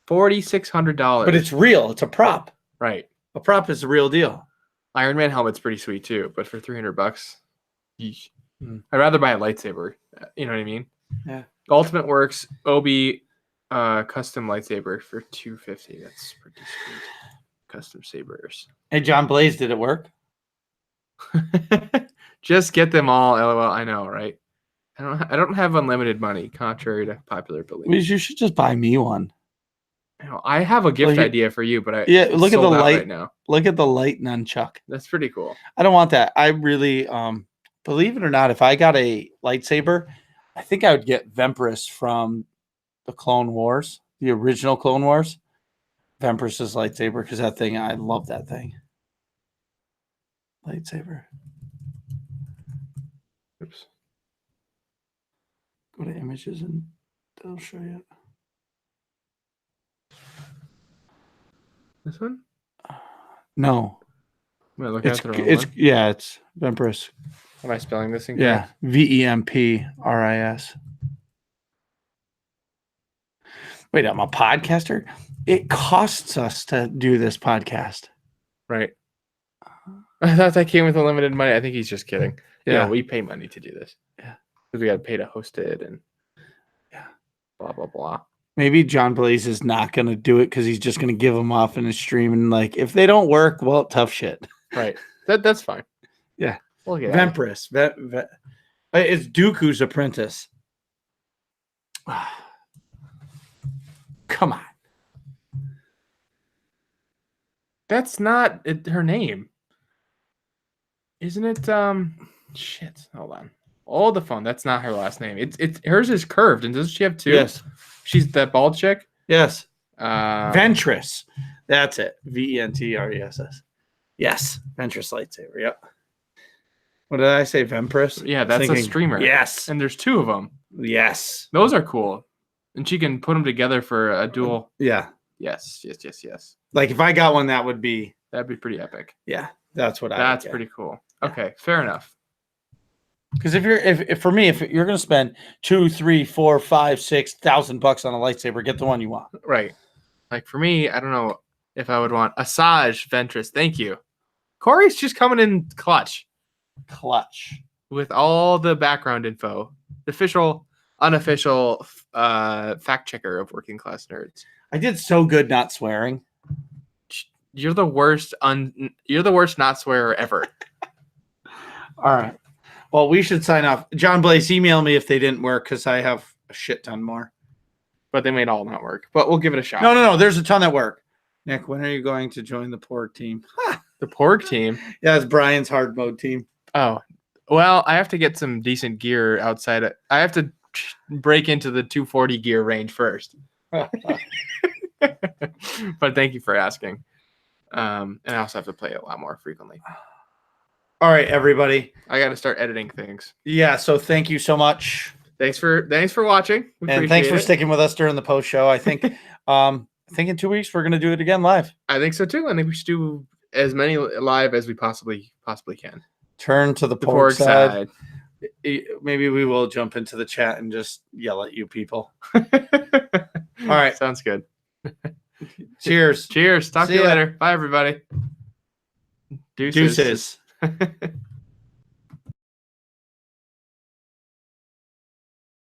$4,600. But it's real. It's a prop. Right. A prop is the real deal. Iron Man helmet's pretty sweet too, but for $300, yeesh. I'd rather buy a lightsaber. You know what I mean? Yeah. Ultimate Works Obi custom lightsaber for $250. That's pretty sweet. Custom sabers. Hey, John Blaze, did it work? Just get them all. LOL. I know, right? I don't have unlimited money, contrary to popular belief. You should just buy me one. I have a gift idea for you, but look at the light right now. Look at the light nunchuck. That's pretty cool. I don't want that. I really, believe it or not, if I got a lightsaber, I think I would get Vempress from the Clone Wars, the original Clone Wars. Vempress's lightsaber, because that thing, I love that thing. Lightsaber. Oops. Go to images and they'll show you. This one? No. It's Vempress. Am I spelling this incorrect? Yeah, VEMPRIS. Wait, I'm a podcaster? It costs us to do this podcast. Right. I thought that came with unlimited money. I think he's just kidding. Yeah, we pay money to do this. Yeah. Because we got to pay to host it and yeah, blah, blah, blah. Maybe John Blaze is not going to do it because he's just going to give them off in his stream. And like, if they don't work, well, tough shit. Right. That's fine. Yeah. We'll get Vempress. It's Dooku's apprentice. Come on. That's not her name. Isn't it? Shit. Hold on. Oh, the phone. That's not her last name. It's hers is curved. And doesn't she have two? Yes. She's that bald chick? Yes. Ventress. That's it. VENTRESS. Yes. Ventress lightsaber. Yep. What did I say? Vempress? Yeah, that's a streamer. Yes. And there's 2 of them. Yes. Those are cool. And she can put them together for a duel. Yeah. Yes. Like if I got one, that'd be pretty epic. Yeah, that's what I. That's pretty cool. Okay, fair enough. Because if for me, if you're gonna spend $2,000, $3,000, $4,000, $5,000, $6,000 on a lightsaber, get the one you want. Right. Like for me, I don't know if I would want Asajj Ventress. Thank you. Corey's just coming in clutch with all the background info. The official, unofficial fact checker of working class nerds. I did so good not swearing. You're the worst. You're the worst not swearer ever. All right. Well, we should sign off. John Blaze, email me if they didn't work because I have a shit ton more. But they might all not work. But we'll give it a shot. No. There's a ton that work. Nick, when are you going to join the Porg team? The Porg team? Yeah, it's Brian's hard mode team. Oh, well, I have to get some decent gear outside. I have to break into the 240 gear range first. But thank you for asking. And I also have to play it a lot more frequently. All right, everybody. I got to start editing things. Yeah, so thank you so much. Thanks for watching. And thanks for sticking with us during the post show. I think in 2 weeks we're gonna do it again live. I think so too. I think we should do as many live as we possibly can. Turn to the Porg side. Maybe we will jump into the chat and just yell at you people. All right. Sounds good. Cheers. Talk to you later. Bye, everybody. Deuces.